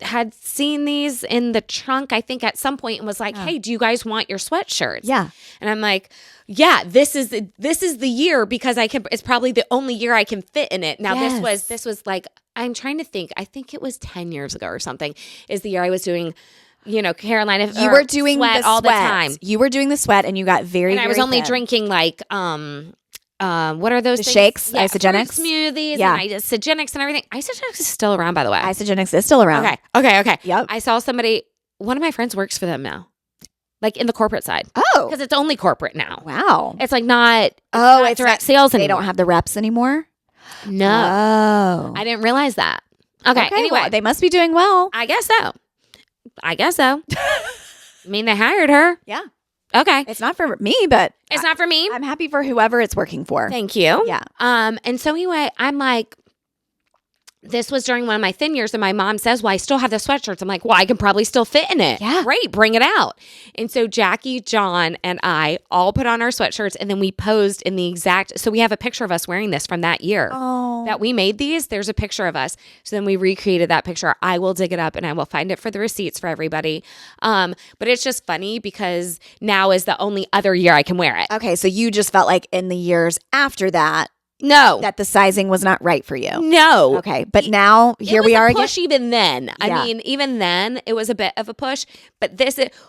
had seen these in the trunk, I think at some point, and was like, "Hey, do you guys want your sweatshirts?"
Yeah.
And I'm like, "Yeah, this is the year because I can. It's probably the only year I can fit in it." Now, this was like, I'm trying to think. I think it was 10 years ago or something. Is the year I was doing. Carolina.
You were doing
sweat
the
all
sweat.
the time.
You were doing the sweat, and you got very.
And I was
very
only
thin.
drinking like what are those
the
things?
shakes,
yeah,
isogenics,
smoothies,
yeah,
and isogenics and everything. Isogenics is still around, by the way.
Isogenics is still around.
Okay.
Yep.
I saw somebody. One of my friends works for them now, like in the corporate side.
Oh,
because it's only corporate now.
Wow.
It's like not.
It's
direct sales anymore.
They don't have the reps anymore.
No.
Oh,
I didn't realize that. Okay. Anyway,
well, they must be doing well.
I guess so. I mean, they hired her.
Yeah.
Okay.
It's not for me, but
It's not for me.
I'm happy for whoever it's working for.
Thank you.
Yeah.
And so anyway, I'm like, this was during one of my thin years, and my mom says, well, I still have the sweatshirts. I'm like, well, I can probably still fit in it.
Yeah.
Great, bring it out. And so Jackie, John, and I all put on our sweatshirts, and then we posed in the exact, so we have a picture of us wearing this from that year.
Oh.
That we made these. There's a picture of us. So then we recreated that picture. I will dig it up, and I will find it for the receipts for everybody. But it's just funny because now is the only other year I can wear it.
Okay, so you just felt like in the years after that,
No.
that the sizing was not right for you.
No.
Okay, but now here we are
It
again.
was a push even then.
Yeah.
I mean, even then, it was a bit of a push. But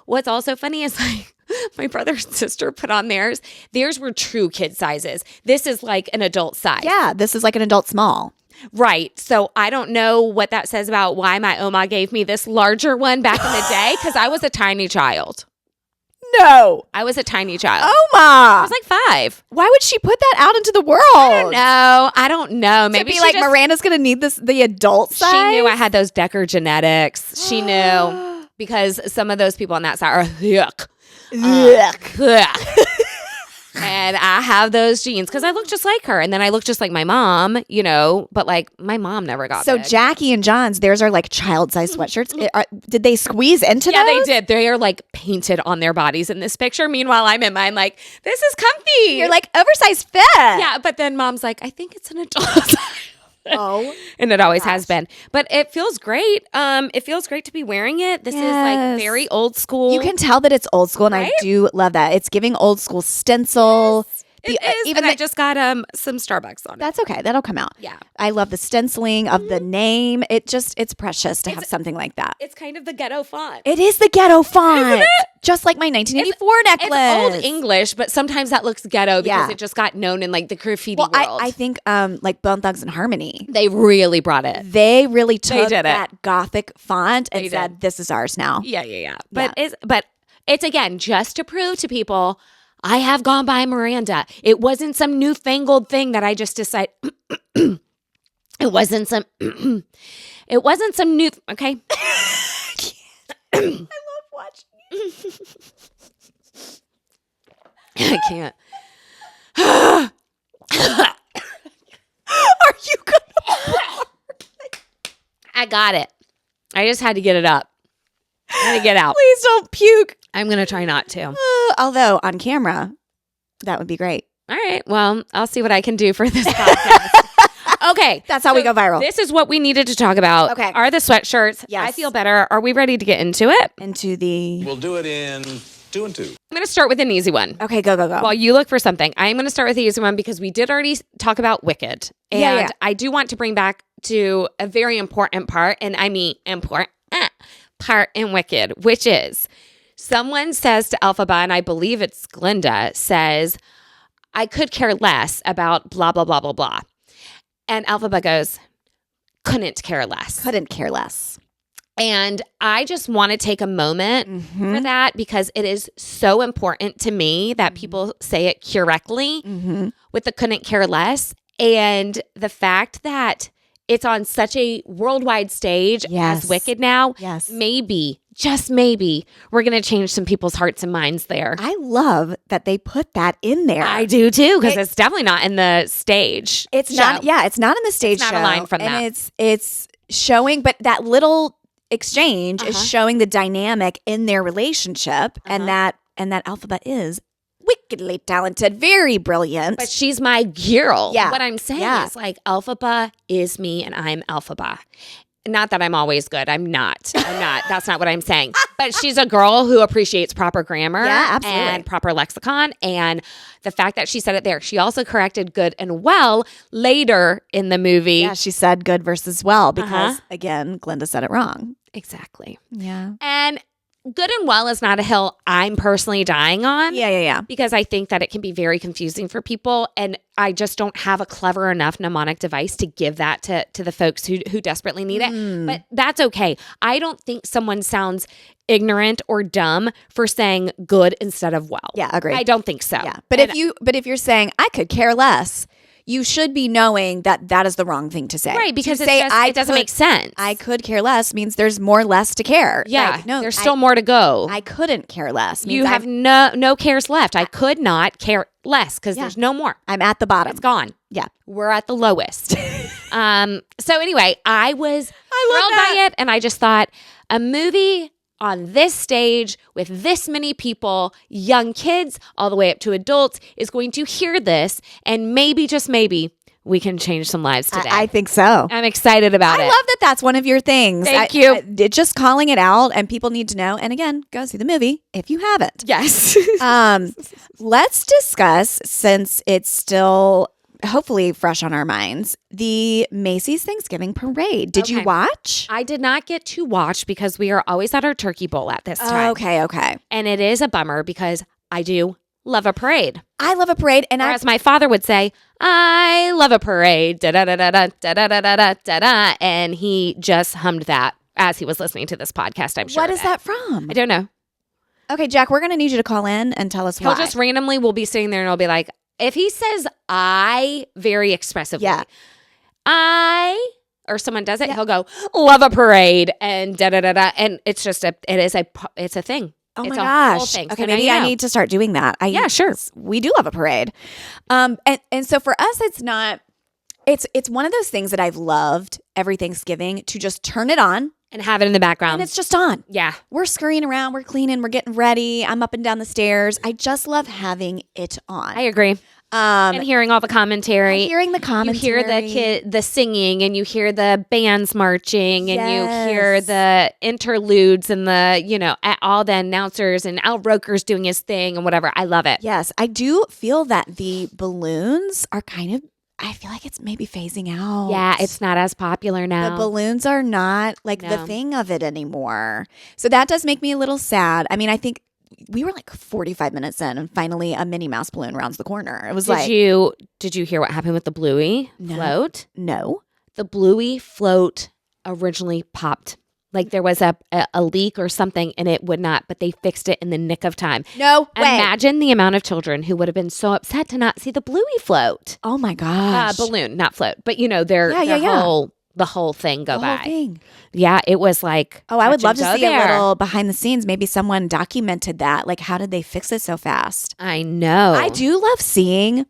what's also funny is like my brother and sister put on theirs. Theirs were true kid sizes. This is like an adult size.
Yeah, this is like an adult small.
Right. So I don't know what that says about why my Oma gave me this larger one back in the day because I was a tiny child.
No.
I was a tiny child.
Oma.
I was like 5.
Why would she put that out into the world?
I don't know. Maybe
to be
she
like,
just,
Miranda's going to need the adult size?
She knew I had those Decker genetics. She knew because some of those people on that side are yuck. And I have those genes because I look just like her. And then I look just like my mom, but like my mom never got
So
big.
Jackie and John's, theirs are like child-sized sweatshirts. Did they squeeze into
Yeah,
those?
they did. They are like painted on their bodies in this picture. Meanwhile, I'm in mine like, this is comfy.
You're like, oversized fit.
yeah, but then mom's like, I think it's an adult size.
Oh.
And it always has been. But it feels great. It feels great to be wearing it. This is like very old school.
You can tell that it's old school, and
Right?
I do love that. It's giving old school stencil.
It is.
Even
And I just got some Starbucks on it.
That's okay. That'll come out.
Yeah.
I love the stenciling of the name. It's precious to have something like that.
It's kind of the ghetto font.
It is the ghetto font. Just like my 1984 necklace.
It's old English, but sometimes that looks ghetto because
Yeah.
it just got known in like the graffiti
Well,
world.
I think like Bone Thugs and Harmony.
They really brought it.
They really took
did it.
that gothic font and
They
said,
did.
"This is ours now."
Yeah. But it's again just to prove to people I have gone by Miranda. It wasn't some newfangled thing that I just decided. It wasn't some. It wasn't some new. Okay.
I love watching you.
I can't.
Are you gonna?
I got it. I just had to get it up. I had to get out.
Please don't puke.
I'm gonna try not to.
Although on camera, that would be great.
All right. Well, I'll see what I can do for this podcast. Okay.
That's how we go viral.
This is what we needed to talk about.
Okay.
Are the sweatshirts.
Yes.
I feel better. Are we ready to get into it?
Into the...
We'll do it in 2 and 2.
I'm going to start with an easy one.
Okay, go.
While you look for something, I'm going to start with the easy one because we did already talk about Wicked. And
Yeah.
I do want to bring back to a very important part, and I mean important part in Wicked, which is someone says to Elphaba, and I believe it's Glinda, says, I could care less about blah, blah, blah, blah, blah. And Elphaba goes, couldn't care less.
Couldn't care less.
And I just want to take a moment for that because it is so important to me that people say it correctly with the couldn't care less. And the fact that it's on such a worldwide stage as Wicked now, maybe, just maybe, we're going to change some people's hearts and minds there.
I love that they put that in there.
I do too, because it's definitely not in the stage.
It's not. Yeah, it's not in the stage
It's not
show.
a line from
and
that.
It's showing, but that little exchange is showing the dynamic in their relationship, and that Elphaba is wickedly talented, very brilliant.
But she's my girl.
Yeah.
What I'm saying
Yeah.
is like Elphaba is me and I'm Elphaba. Not that I'm always good. I'm not. That's not what I'm saying. But she's a girl who appreciates proper grammar and proper lexicon. And the fact that she said it there, she also corrected good and well later in the movie.
Yeah, she said good versus well because, again, Glinda said it wrong.
Exactly.
Yeah.
And good and well is not a hill I'm personally dying on.
Yeah.
Because I think that it can be very confusing for people. And I just don't have a clever enough mnemonic device to give that to the folks who desperately need it. But that's okay. I don't think someone sounds ignorant or dumb for saying good instead of well.
Yeah, agree.
I don't think so.
Yeah. But if you're saying I could care less, you should be knowing that that is the wrong thing to say.
Right, because
to say
it doesn't make sense.
I could care less means there's more less to care.
Yeah,
Like, no,
there's still more to go.
I couldn't care less.
You have no cares left. I could not care less because there's no more.
I'm at the bottom.
It's gone.
Yeah.
We're at the lowest. So anyway, I was thrilled by it. And I just thought a movie on this stage with this many people, young kids all the way up to adults, is going to hear this. And maybe, just maybe, we can change some lives today.
I think so.
I'm excited about it.
I love that that's one of your things.
Thank you.
Just calling it out, and people need to know. And again, go see the movie if you haven't.
Yes.
Let's discuss, since it's still hopefully fresh on our minds, the Macy's Thanksgiving Parade. Did you watch?
I did not get to watch because we are always at our turkey bowl at this time.
Okay.
And it is a bummer because I do love a parade.
I love a parade, and
Or as my father would say, I love a parade. Da da da da da da da da da da da. And he just hummed that as he was listening to this podcast. I'm sure.
What is that from?
I don't know.
Okay, Jack, we're going to need you to call in and tell us why.
He'll just randomly will be sitting there and he'll be like, if he says I very expressively, I, or someone does it, he'll go, love a parade and da da da da. And it's just it's a thing.
Oh
it's
my
a
gosh.
whole thing.
Okay,
So now
maybe
you
I
know.
need to start doing that.
Yeah, sure.
We do have a parade. And so for us, it's not, it's one of those things that I've loved every Thanksgiving to just turn it on.
And have it in the background.
And it's just on.
Yeah.
We're scurrying around, we're cleaning, we're getting ready. I'm up and down the stairs. I just love having it on.
I agree. And hearing all the commentary.
Hearing the commentary.
You hear the singing, and you hear the bands marching, and you hear the interludes and all the announcers and Al Roker's doing his thing and whatever. I love it.
Yes, I do feel that the balloons are kind of, I feel like it's maybe phasing out.
Yeah, it's not as popular now.
The balloons are not like the thing of it anymore. So that does make me a little sad. I mean, I think we were like 45 minutes in and finally a Minnie Mouse balloon rounds the corner. It was
Did you hear what happened with the Bluey float?
No.
The Bluey float originally popped. Like there was a leak or something and it would not, but they fixed it in the nick of time.
No way.
Imagine the amount of children who would have been so upset to not see the Bluey float.
Oh my gosh.
Balloon, not float. But the whole thing go by.
Whole thing.
Yeah, it was like.
Oh, I would love to see
there.
a little behind the scenes. Maybe someone documented that. Like, how did they fix it so fast?
I know.
I do love seeing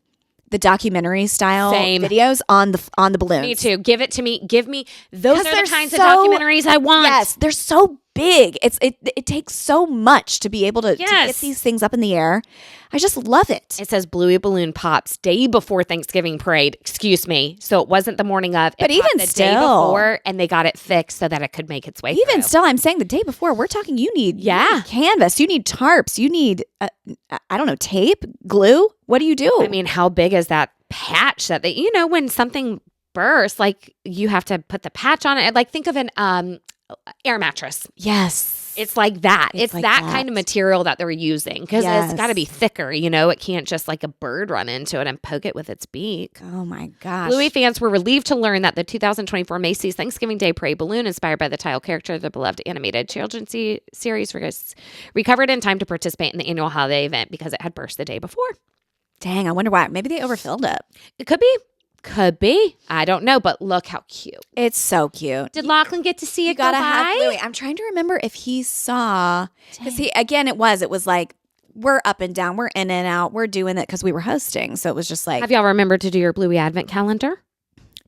the documentary style
Same.
videos on the balloons.
Me too. Give it to me. Give me. Those are the kinds of
so-
documentaries I want.
Yes, they're so big. It takes so much to be able to get these things up in the air. I just love it.
It says Bluey Balloon pops day before Thanksgiving parade. Excuse me. So it wasn't the morning of.
But even
the
still,
day before, and they got it fixed so that it could make its way.
Even
through.
still, I'm saying the day before. We're talking. You need canvas. You need tarps. You need I don't know, tape, glue. What do you do?
I mean, how big is that patch that they? When something bursts, like you have to put the patch on it. Like think of an air mattress.
Yes.
It's like that. It's
like
that
that
kind of material that they're using because it's got to be thicker. It can't just like a bird run into it and poke it with its beak.
Oh my gosh.
Bluey fans were relieved to learn that the 2024 Macy's Thanksgiving Day Parade balloon, inspired by the tile character of the beloved animated children's series, recovered in time to participate in the annual holiday event because it had burst the day before.
Dang, I wonder why. Maybe they overfilled it.
It could be. Could be. I don't know, but look how cute.
It's so cute.
Did Lachlan get to see it go
Gotta
by?
have Bluey. I'm trying to remember if he saw, because it was like, we're up and down, we're in and out, we're doing it because we were hosting. So it was just like.
Have y'all remembered to do your Bluey Advent calendar?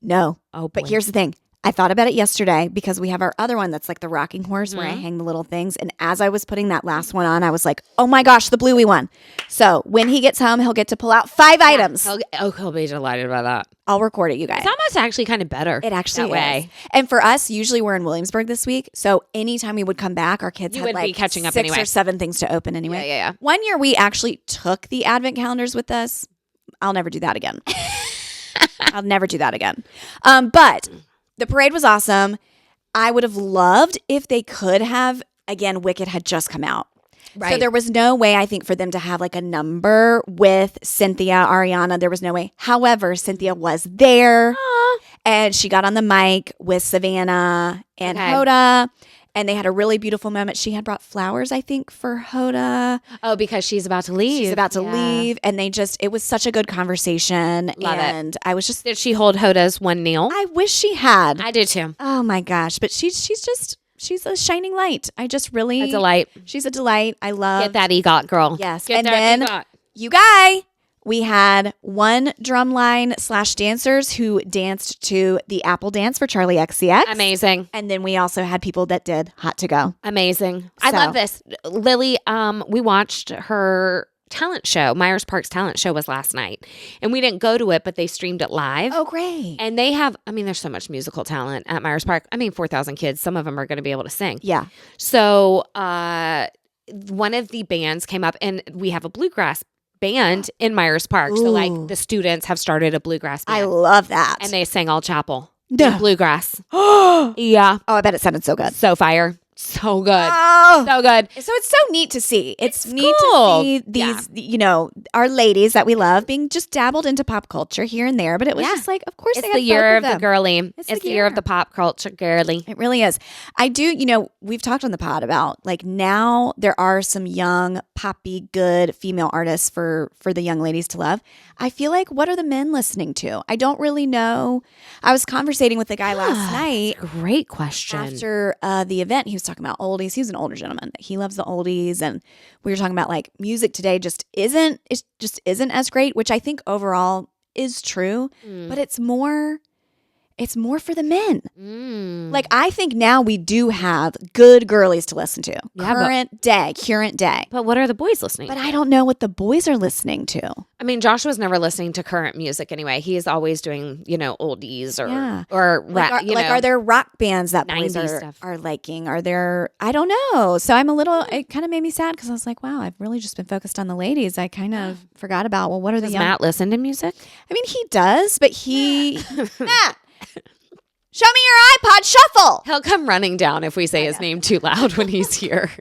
No.
Oh, boy.
But here's the thing. I thought about it yesterday because we have our other one that's like the rocking horse where I hang the little things. And as I was putting that last one on, I was like, oh my gosh, the Bluey one. So when he gets home, he'll get to pull out 5 items.
He'll be delighted by that.
I'll record it, you guys.
It's almost actually kind of better.
It actually
that way.
is. And for us, usually we're in Williamsburg this week. So anytime we would come back, our kids had
would
like
be catching up
6
anyway.
or 7 things to open anyway.
Yeah.
One year we actually took the advent calendars with us. I'll never do that again. I'll never do that again. But the parade was awesome. I would have loved if they could have, again, Wicked had just come out. Right. So there was no way, I think, for them to have like a number with Cynthia, Ariana. There was no way. However, Cynthia was there and she got on the mic with Savannah and Hoda. And they had a really beautiful moment. She had brought flowers, I think, for Hoda.
Oh, because she's about to leave.
She's about to leave. And it was such a good conversation.
Love
and
it.
I was just.
Did she hold Hoda's one kneel?
I wish she had.
I did too.
Oh my gosh. But she's a shining light. I just really.
A delight.
She's a delight. I love.
Get that EGOT, girl.
Yes.
Get
and
that
then
EGOT.
you guys. We had one drumline / dancers who danced to the Apple Dance for Charlie XCX.
Amazing.
And then we also had people that did Hot to Go.
Amazing. I love this. Lily, we watched her talent show. Myers Park's talent show was last night. And we didn't go to it, but they streamed it live.
Oh, great.
And they have, there's so much musical talent at Myers Park. 4,000 kids. Some of them are going to be able to sing.
Yeah.
So one of the bands came up, and we have a bluegrass band in Myers Park.
Ooh.
So like the students have started a bluegrass band.
I love that.
And they sang all chapel.
No.
Bluegrass.
Oh,
Yeah.
I bet it sounded so good.
So fire. So good.
Oh.
So good.
So it's so neat to see. It's neat
cool.
to see these, our ladies that we love being just dabbled into pop culture here and there. But it was just like, of course,
It's
they
the
had
year
both
of the
them.
girly.
It's
It's
the
the year of
year.
the pop culture girly.
It really is. I do, we've talked on the pod about like now there are some young, poppy, good female artists for the young ladies to love. I feel like, what are the men listening to? I don't really know. I was conversating with the guy last night.
Great question.
After the event, he was talking about oldies. He was an older gentleman. He loves the oldies, and we were talking about like music today just isn't as great, which I think overall is true. But it's more for the men. Like I think now we do have good girlies to listen to. Current day.
But what are the boys listening
But
to?
I don't know what the boys are listening to.
Joshua's never listening to current music anyway. He is always doing, oldies or rap,
are there rock bands that boys
90s stuff.
are liking? Are there, I don't know. So it kind of made me sad because I was like, wow, I've really just been focused on the ladies. I kind of forgot about, what are the
Does
young?
Matt listen to music?
He does, but Matt, show me your iPod shuffle.
He'll come running down if we say his name too loud when he's here.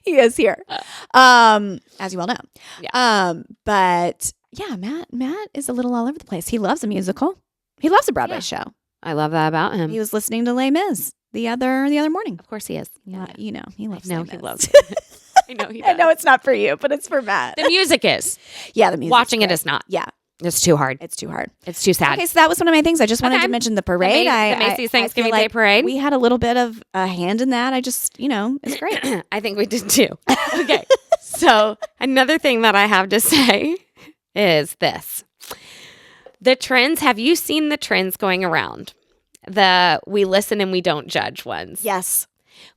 He is here. As you all know.
Yeah.
But yeah, Matt is a little all over the place. He loves a musical. He loves a Broadway show.
I love that about him.
He was listening to Les Mis the other morning.
Of course he is.
Yeah, he loves.
No,
Les
he
Mis.
loves it. I know he does.
I know it's not for you, but it's for Matt.
The music is.
Yeah, the music.
Watching it is not.
Yeah,
It's too hard.
it's too hard.
It's too sad.
Okay, so that was one of my things. I just wanted
Okay.
to mention the parade.
The Macy's Thanksgiving
I feel
Day
like
Parade.
We had a little bit of a hand in that. I just, it's great.
I think we did too. Okay. So another thing that I have to say is this. The trends, have you seen the trends going around? The we listen and we don't judge ones.
Yes.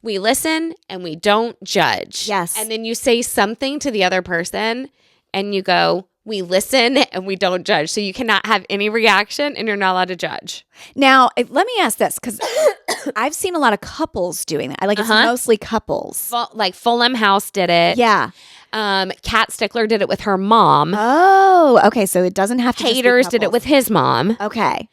We listen and we don't judge.
Yes.
And then you say something to the other person and you go, we listen and we don't judge. So you cannot have any reaction and you're not allowed to judge.
Now, let me ask this, because I've seen a lot of couples doing that. It's mostly couples.
Like Fulham House did it.
Yeah.
Kat Stickler did it with her mom.
Oh, okay. So it doesn't have to just be
Haters did it
couples.
with his mom.
Okay.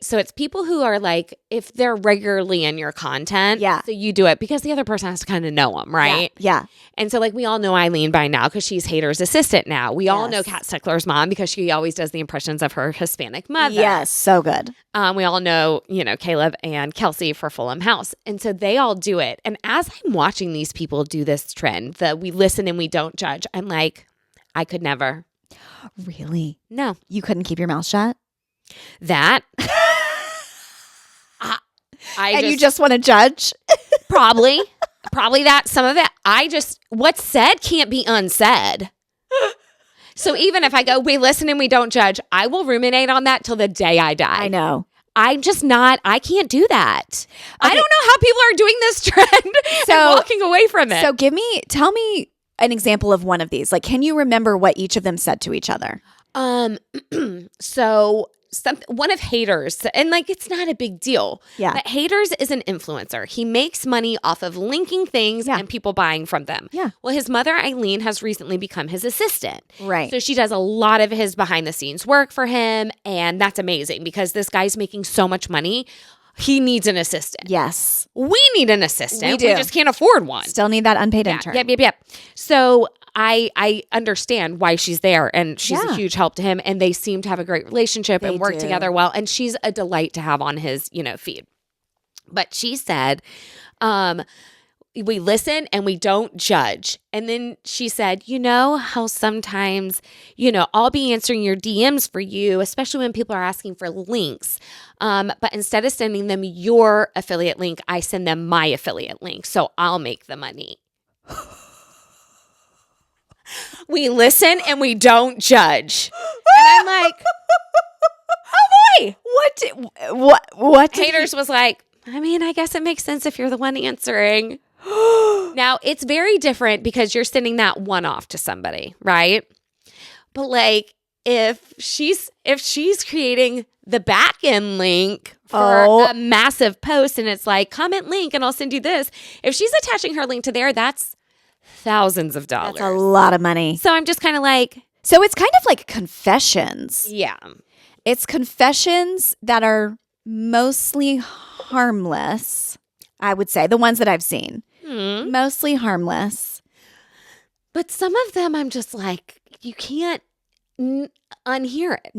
So it's people who are like, if they're regularly in your content,
Yeah.
so you do it because the other person has to kind of know them, right?
Yeah.
And so like we all know Eileen by now because she's Hater's assistant now. We all know
Yes.
Kat Stickler's mom because she always does the impressions of her Hispanic mother.
Yes. So good.
We all know, Caleb and Kelsey for Fulham House. And so they all do it. And as I'm watching these people do this trend, that we listen and we don't judge, I'm like, I could never.
Really?
No.
You couldn't keep your mouth shut?
That.
You just want to judge?
Probably that. Some of it, what's said can't be unsaid. So even if I go, we listen and we don't judge, I will ruminate on that till the day I die.
I know.
I'm just not, I can't do that. Okay. I don't know how people are doing this trend and walking away from it.
So tell me an example of one of these. Like, can you remember what each of them said to each other?
One of Haters, and like it's not a big deal.
Yeah.
But Haters is an influencer. He makes money off of linking things and people buying from them.
Yeah.
Well, his mother Eileen has recently become his assistant.
Right.
So she does a lot of his behind the scenes work for him, and that's amazing because this guy's making so much money. He needs an assistant.
Yes.
We need an assistant.
We do.
We just can't afford one.
Still need that unpaid intern.
Yep. So I understand why she's there, and she's a huge help to him, and they seem to have a great relationship and work together well, and she's a delight to have on his, feed. But she said, we listen and we don't judge. And then she said, how sometimes, I'll be answering your DMs for you, especially when people are asking for links. But instead of sending them your affiliate link, I send them my affiliate link. So I'll make the money. We listen and we don't judge. And I'm like, oh boy.
What?
Haters was like, I guess it makes sense if you're the one answering. Now, it's very different because you're sending that one off to somebody, right? But like if she's creating the back end link for a massive post and it's like comment link and I'll send you this. If she's attaching her link to there, that's thousands of dollars.
That's a lot of money.
So I'm just kind of like,
so it's kind of like confessions.
Yeah.
It's confessions that are mostly harmless, I would say, the ones that I've seen. Mostly harmless.
But some of them I'm just like, you can't unhear it.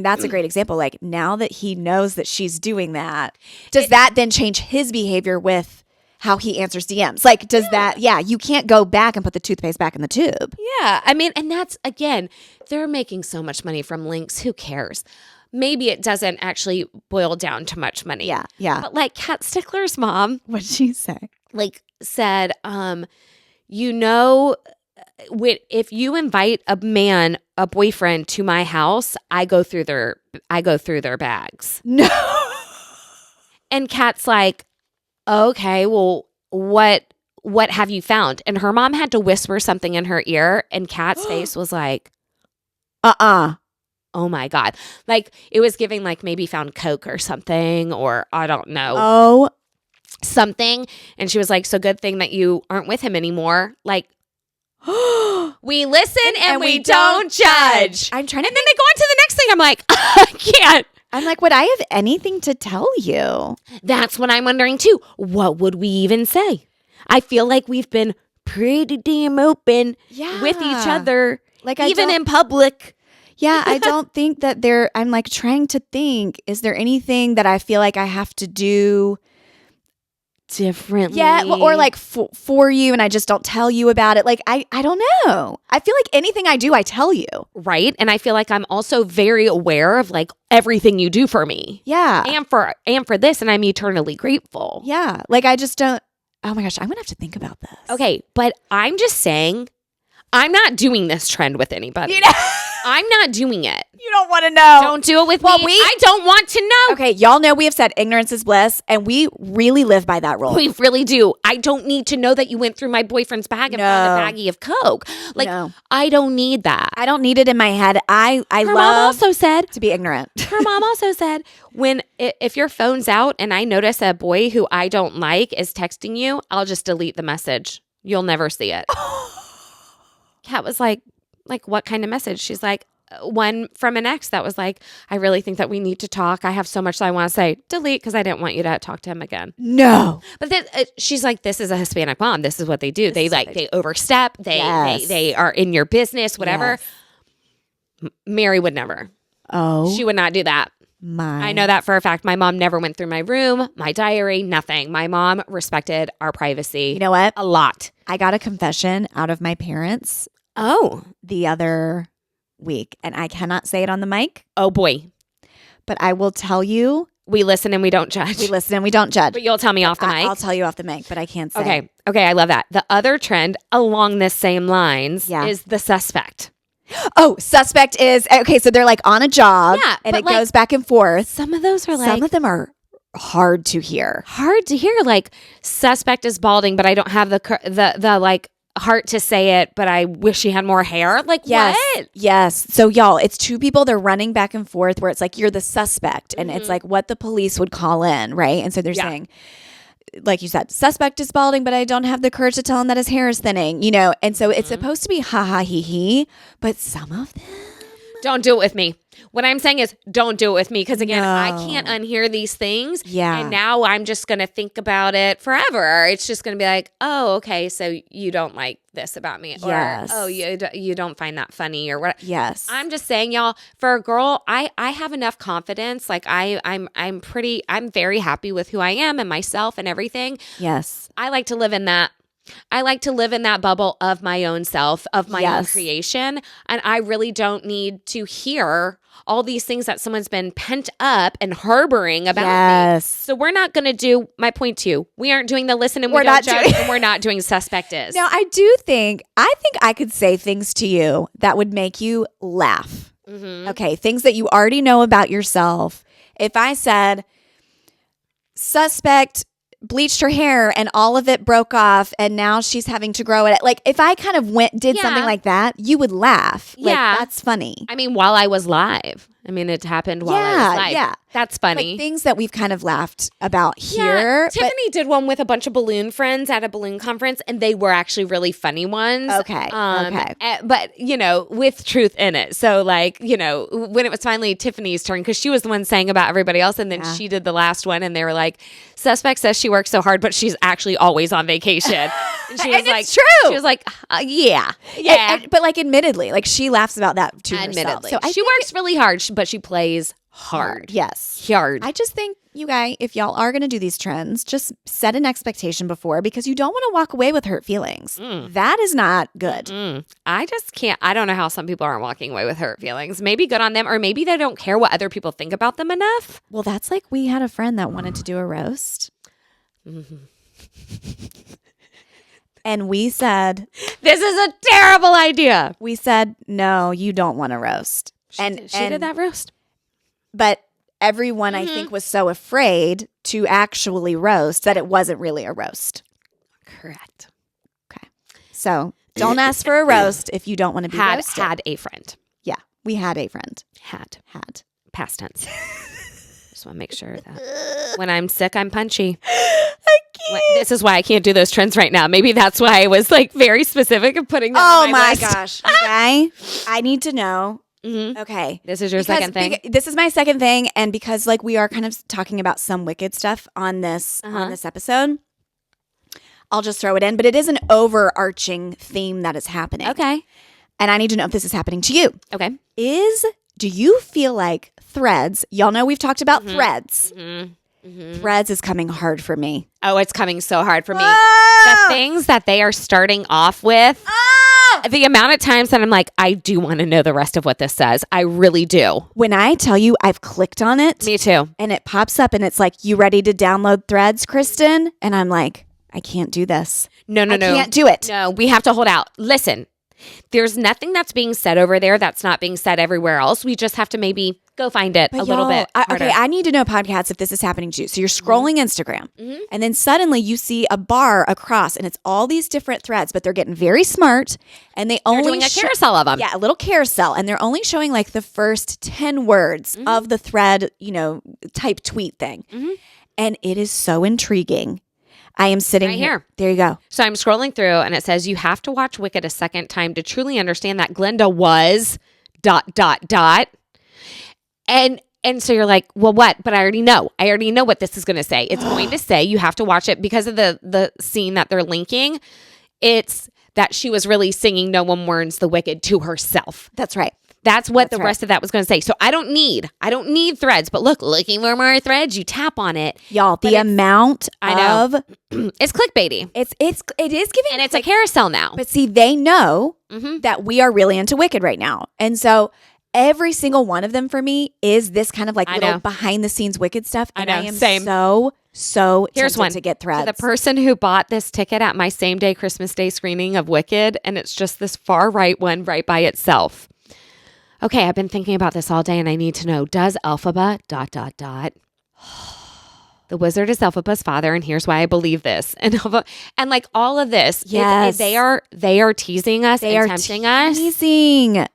That's a great example. Like now that he knows that she's doing that, does that then change his behavior with how he answers DMs? Like, does that, you can't go back and put the toothpaste back in the tube.
Yeah. And that's, again, they're making so much money from links. Who cares? Maybe it doesn't actually boil down to much money.
Yeah.
But like Kat Stickler's mom,
What did she say?
said, if you invite a boyfriend to my house, I go through their bags.
No.
And Kat's like, okay, well, what have you found? And her mom had to whisper something in her ear, and Kat's face was like, oh my God. Like it was giving like maybe found Coke or something, or I don't know. Something. And she was like, so good thing that you aren't with him anymore. Like, we listen and we don't judge.
I'm trying to.
And then they go on to the next thing. I'm like, I can't.
I'm like, would I have anything to tell you?
That's what I'm wondering too. What would we even say? I feel like we've been pretty damn open with each other,
like
even in public.
Yeah, I don't think that I'm like trying to think, is there anything that I feel like I have to do
differently?
Yeah, or like for you and I just don't tell you about it. Like, I don't know. I feel like anything I do, I tell you.
Right. And I feel like I'm also very aware of like everything you do for me.
Yeah.
And for this, and I'm eternally grateful.
Yeah. Like I just don't, oh my gosh, I'm going to have to think about this.
Okay. But I'm just saying, I'm not doing this trend with anybody.
You know?
I'm not doing it.
You don't want to know.
Don't do it with me. I don't want to know.
Okay, y'all know we have said ignorance is bliss, and we really live by that rule.
We really do. I don't need to know that you went through my boyfriend's bag and found a baggie of Coke. Like, I don't need that.
I don't need it in my head. I
Her
love
mom also said
to be ignorant.
Her mom also said, if your phone's out and I notice a boy who I don't like is texting you, I'll just delete the message. You'll never see it. Kat was like, what kind of message? She's like, one from an ex that was like, I really think that we need to talk. I have so much that I want to say. Delete, because I didn't want you to talk to him again.
No.
But she's like, this is a Hispanic mom. This is what they do. They overstep. They are in your business, whatever. Yes. Mary would never.
Oh.
She would not do that. I know that for a fact. My mom never went through my room, my diary, nothing. My mom respected our privacy.
You know what?
A lot.
I got a confession out of my parents. The other week, and I cannot say it on the mic.
Oh boy.
But I will tell you.
We listen and we don't judge.
We listen and we don't judge.
But you'll tell me off the mic.
I'll tell you off the mic, but I can't say.
Okay, I love that. The other trend along this same lines is the suspect.
Oh, suspect is, okay, so they're like on a job and it goes back and forth.
Some of those are like.
Some of them are hard to hear.
Like suspect is balding, but I don't have the like heart to say it, but I wish he had more hair. Like, what?
Yes. So y'all, it's two people. They're running back and forth where it's like, you're the suspect. And it's like what the police would call in. Right. And so they're saying, like you said, suspect is balding, but I don't have the courage to tell him that his hair is thinning, you know? And so it's supposed to be ha ha he he, but some of them.
Don't do it with me. What I'm saying is don't do it with me because, again, I can't unhear these things.
Yeah.
And now I'm just going to think about it forever. It's just going to be like, oh, okay, so you don't like this about me.
Yes.
Or, oh, you don't find that funny or what.
Yes.
I'm just saying, y'all, for a girl, I have enough confidence. Like I'm very happy with who I am and myself and everything.
Yes.
I like to live in that. I like to live in that bubble of my own self, of my own creation. And I really don't need to hear all these things that someone's been pent up and harboring about me. So we're not going to do, my point two, we aren't doing the listen and we don't judge, and we're not doing suspect is.
Now, I think I could say things to you that would make you laugh. Mm-hmm. Okay, things that you already know about yourself. If I said, suspect bleached her hair and all of it broke off and now she's having to grow it. Like if I kind of did something like that, you would laugh. Like, that's funny.
I mean, while I was live. I mean, it happened while I was live. Yeah. That's funny.
Like things that we've kind of laughed about here.
Yeah. Tiffany did one with a bunch of balloon friends at a balloon conference, and they were actually really funny ones.
Okay.
But, you know, with truth in it. So, like, you know, when it was finally Tiffany's turn, because she was the one saying about everybody else, and then she did the last one, and they were like, suspect says she works so hard, but she's actually always on vacation. And she was
and
like,
it's true.
She was like, yeah.
But like, admittedly, like she laughs about that to herself.
So she works really hard, but she plays hard.
Yes.
Hard.
I just think, you guys, if y'all are going to do these trends, just set an expectation before, because you don't want to walk away with hurt feelings. That is not good.
I just can't. I don't know how some people aren't walking away with hurt feelings. Maybe good on them, or maybe they don't care what other people think about them enough.
Well, that's like we had a friend that wanted to do a roast. And we said,
this is a terrible idea.
We said, no, you don't want to roast.
She did that roast.
But everyone, I think, was so afraid to actually roast that it wasn't really a roast.
Correct.
Okay. So don't ask for a roast if you don't want to be roasted.
Had a friend.
Yeah. We had a friend.
Had. Past tense. Just want to make sure that when I'm sick, I'm punchy. This is why I can't do those trends right now. Maybe that's why I was like very specific of putting them on my list.
Gosh. Okay. I need to know. Okay.
This is your second thing?
This is my second thing. And because like we are kind of talking about some wicked stuff on this episode, I'll just throw it in. But it is an overarching theme that is happening.
Okay.
And I need to know if this is happening to you.
Okay.
Do you feel like Threads, y'all know we've talked about Threads. Threads is coming hard for me.
Oh, it's coming so hard for me. The things that they are starting off with, the amount of times that I'm like, I do want to know the rest of what this says. I really do.
When I tell you I've clicked on it.
Me too.
And it pops up and it's like, you ready to download Threads, Kristen? And I'm like, I can't do this.
No.
I can't do it.
No, we have to hold out. Listen, There's nothing that's being said over there that's not being said everywhere else. We just have to maybe go find it a little bit harder.
Okay, I need to know, podcasts, if this is happening to you. So you're scrolling Instagram, and then suddenly you see a bar across, and it's all these different threads, but they're getting very smart, and they're
doing a carousel of them.
Yeah, a little carousel, and they're only showing like the first 10 words of the thread, type tweet thing. And it is so intriguing. I am sitting
Right here.
There you go.
So I'm scrolling through and it says you have to watch Wicked a second time to truly understand that Glinda was ... And so you're like, well, what? But I already know. I already know what this is going to say. It's going to say you have to watch it because of the scene that they're linking. It's that she was really singing No One Warns the Wicked to herself.
That's right.
That's what the rest of that was going to say. So I don't need threads. But looking for more threads, you tap on it.
Y'all, the amount of...
It's clickbaity.
It is giving...
And it's a carousel now.
But see, they know that we are really into Wicked right now. And so every single one of them for me is this kind of like little behind the scenes Wicked stuff. And I am so
Here's
tempted
one
to get threads.
To the person who bought this ticket at my same day Christmas Day screening of Wicked, and it's just this far right one right by itself. Okay, I've been thinking about this all day and I need to know, does Elphaba ... The wizard is Elphaba's father, and here's why I believe this. And like all of this,
yes,
they are teasing us and tempting us.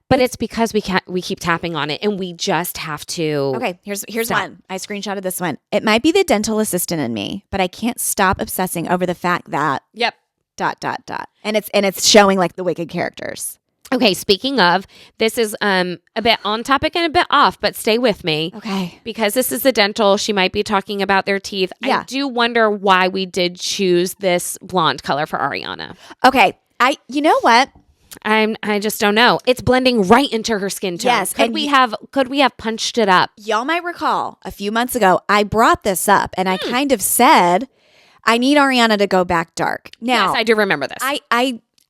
But it's because we keep tapping on it, and we just have to.
Okay, here's one. I screenshotted this one. It might be the dental assistant in me, but I can't stop obsessing over the fact that ... And it's showing like the Wicked characters.
Okay, speaking of, this is a bit on topic and a bit off, but stay with me.
Okay.
Because this is the dental. She might be talking about their teeth.
Yeah.
I do wonder why we did choose this blonde color for Ariana.
Okay. You know what?
I just don't know. It's blending right into her skin tone.
Yes.
Could we have punched it up?
Y'all might recall a few months ago, I brought this up and I kind of said, I need Ariana to go back dark. Now,
yes, I do remember this.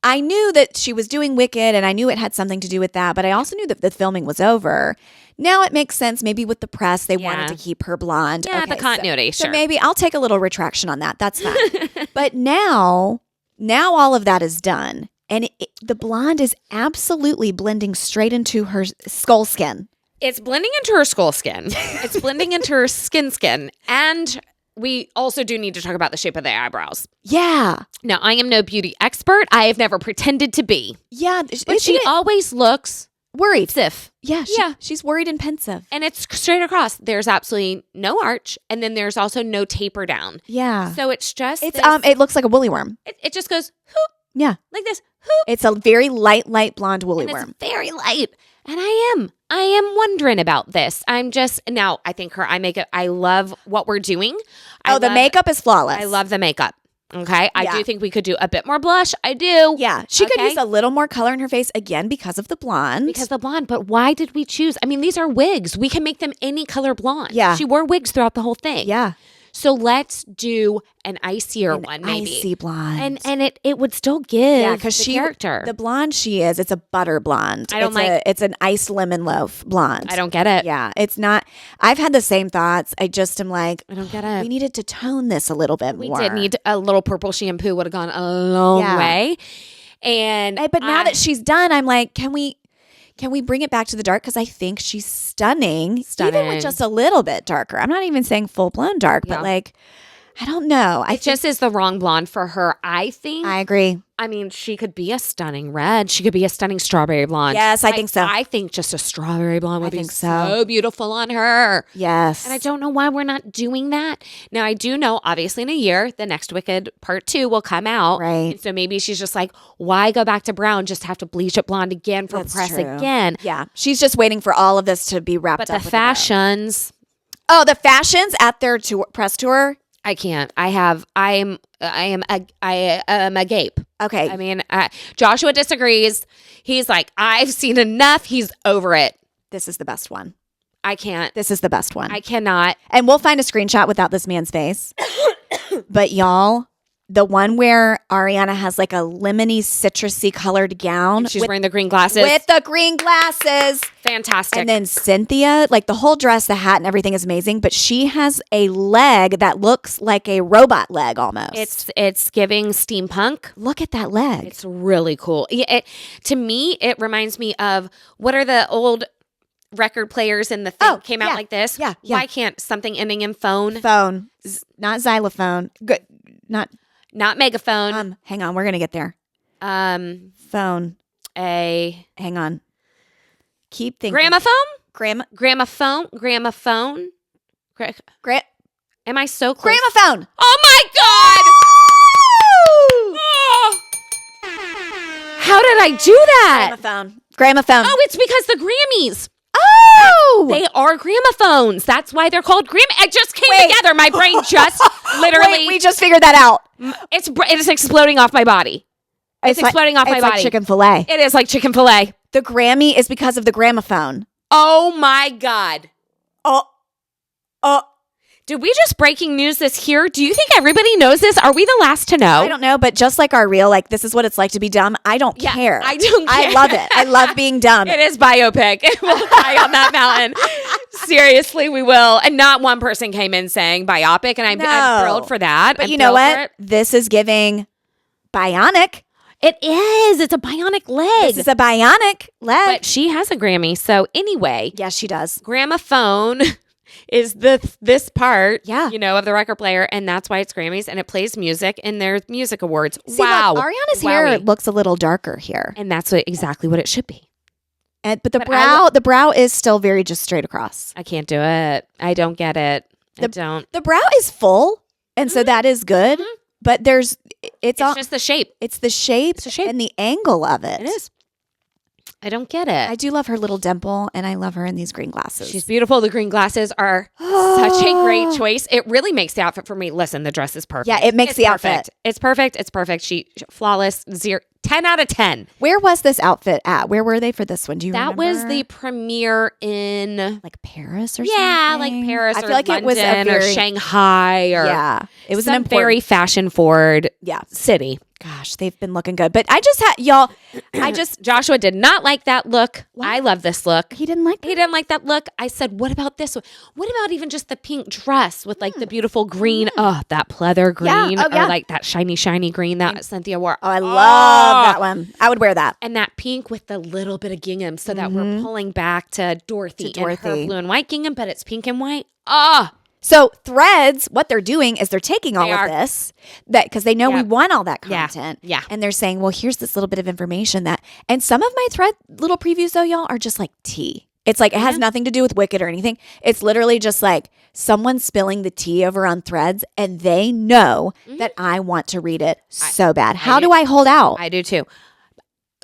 I knew that she was doing Wicked and I knew it had something to do with that, but I also knew that the filming was over. Now it makes sense. Maybe with the press, they wanted to keep her blonde.
Yeah, the continuity,
so
sure.
maybe I'll take a little retraction on that. That's fine. But now all of that is done. And the blonde is absolutely blending straight into her skull skin.
It's blending into her skull skin. It's blending into her skin. And we also do need to talk about the shape of the eyebrows.
Yeah.
Now, I am no beauty expert. I have never pretended to be.
Yeah.
But she always looks
worried.
pensive.
Yeah. She's worried and pensive.
And it's straight across. There's absolutely no arch. And then there's also no taper down.
Yeah.
So it's just
it looks like a woolly worm.
It just goes, whoop.
Yeah.
Like this, whoop.
It's a very light blonde woolly worm.
It's very light. And I am wondering about this. Now I think her eye makeup, I love what we're doing.
The makeup is flawless.
I love the makeup. Okay. I do think we could do a bit more blush. I do.
Yeah. She could use a little more color in her face again because of the blonde.
But why did we choose? I mean, these are wigs. We can make them any color blonde.
Yeah.
She wore wigs throughout the whole thing.
Yeah.
So let's do an icier one, maybe.
Icy blonde.
And it would still give
because
the character.
The blonde she is, it's a butter blonde. It's an iced lemon loaf blonde.
I don't get it.
Yeah, it's not. I've had the same thoughts. I just am like,
I don't get it.
We needed to tone this a little bit more.
We did need a little purple shampoo would have gone a long way.
But now that she's done, I'm like, can we bring it back to the dark? Because I think she's stunning, even with just a little bit darker. I'm not even saying full blown dark, but like, I don't know.
It just is the wrong blonde for her, I think.
I agree.
I mean, she could be a stunning red. She could be a stunning strawberry blonde.
Yes, I think so.
I think just a strawberry blonde would be so beautiful on her.
Yes.
And I don't know why we're not doing that. Now, I do know, obviously, in a year, the next Wicked Part 2 will come out.
Right.
And so maybe she's just like, why go back to brown? Just have to bleach it blonde again for press again.
Yeah. She's just waiting for all of this to be wrapped up.
But the fashions.
Oh, the fashions at their press tour?
I can't. I am agape.
Okay.
I mean, Joshua disagrees. He's like, I've seen enough. He's over it.
This is the best one.
I can't.
This is the best one.
I cannot.
And we'll find a screenshot without this man's face. But y'all, the one where Ariana has like a lemony, citrusy colored gown.
She's wearing the green glasses.
With the green glasses.
Fantastic.
And then Cynthia, like the whole dress, the hat and everything is amazing, but she has a leg that looks like a robot leg almost.
It's giving steampunk.
Look at that leg.
It's really cool. To me, it reminds me of what are the old record players in the thing came out like this?
Yeah.
Why can't something ending in phone?
Phone. Not xylophone. Good.
Not megaphone.
Hang on, we're gonna get there. Phone. Hang on. Keep thinking.
Gramophone? Gramophone? Am I so close?
Gramophone.
Oh my God! Oh. How did I do that?
Gramophone.
Oh, it's because the Grammys.
Oh!
They are gramophones. That's why they're called It just came together. My brain just literally.
Wait, we just figured that out.
It is exploding off my body. It's exploding off my body.
It's like chicken filet.
It is like chicken filet.
The Grammy is because of the gramophone.
Oh my God.
Oh.
Did we just breaking news this here? Do you think everybody knows this? Are we the last to know?
I don't know, but just like our reel, like this is what it's like to be dumb. I don't care.
I don't care.
I love it. I love being dumb.
It is biopic. We'll die on that mountain. Seriously, we will. And not one person came in saying biopic, and I'm thrilled for that.
But you know what? This is giving bionic.
It is. It's a bionic leg.
This is a bionic leg.
But she has a Grammy. So anyway.
Yes, she does.
Gramophone is this part,
of
the record player, and that's why it's Grammys, and it plays music, and there's music awards.
See,
wow.
Look, Ariana's hair looks a little darker here.
And that's exactly what it should be.
But the brow is still very just straight across.
I can't do it. I don't get it. I don't.
The brow is full, and so that is good. Mm-hmm. But it's
just the shape.
It's the shape and the angle of it.
It is. I don't get it.
I do love her little dimple, and I love her in these green glasses.
She's beautiful. The green glasses are such a great choice. It really makes the outfit for me. Listen, the dress is perfect.
Yeah, it makes the outfit.
It's perfect. It's perfect. She flawless. 10 out of 10.
Where was this outfit at? Where were they for this one? Do you remember?
That was the premiere in
like Paris or something?
Yeah, like Paris. I
feel like
London,
it was
or Shanghai or
it was
some very fashion forward city.
Gosh, they've been looking good. But I just had y'all.
Joshua did not like that look. What? I love this look.
He didn't like that
look. I said, what about this one? What about even just the pink dress with like the beautiful green? Oh, that pleather green or like that shiny green that Cynthia wore.
Oh, I love that one. I would wear that.
And that pink with the little bit of gingham so that we're pulling back to Dorothy and her blue and white gingham, but it's pink and white.
So Threads, what they're doing is they're taking all of this because they know we want all that content.
Yeah.
And they're saying, well, here's this little bit of information and some of my Thread little previews though, y'all, are just like tea. It's like, it has nothing to do with Wicked or anything. It's literally just like someone spilling the tea over on Threads and they know that I want to read it so bad. How do I hold out?
I do too.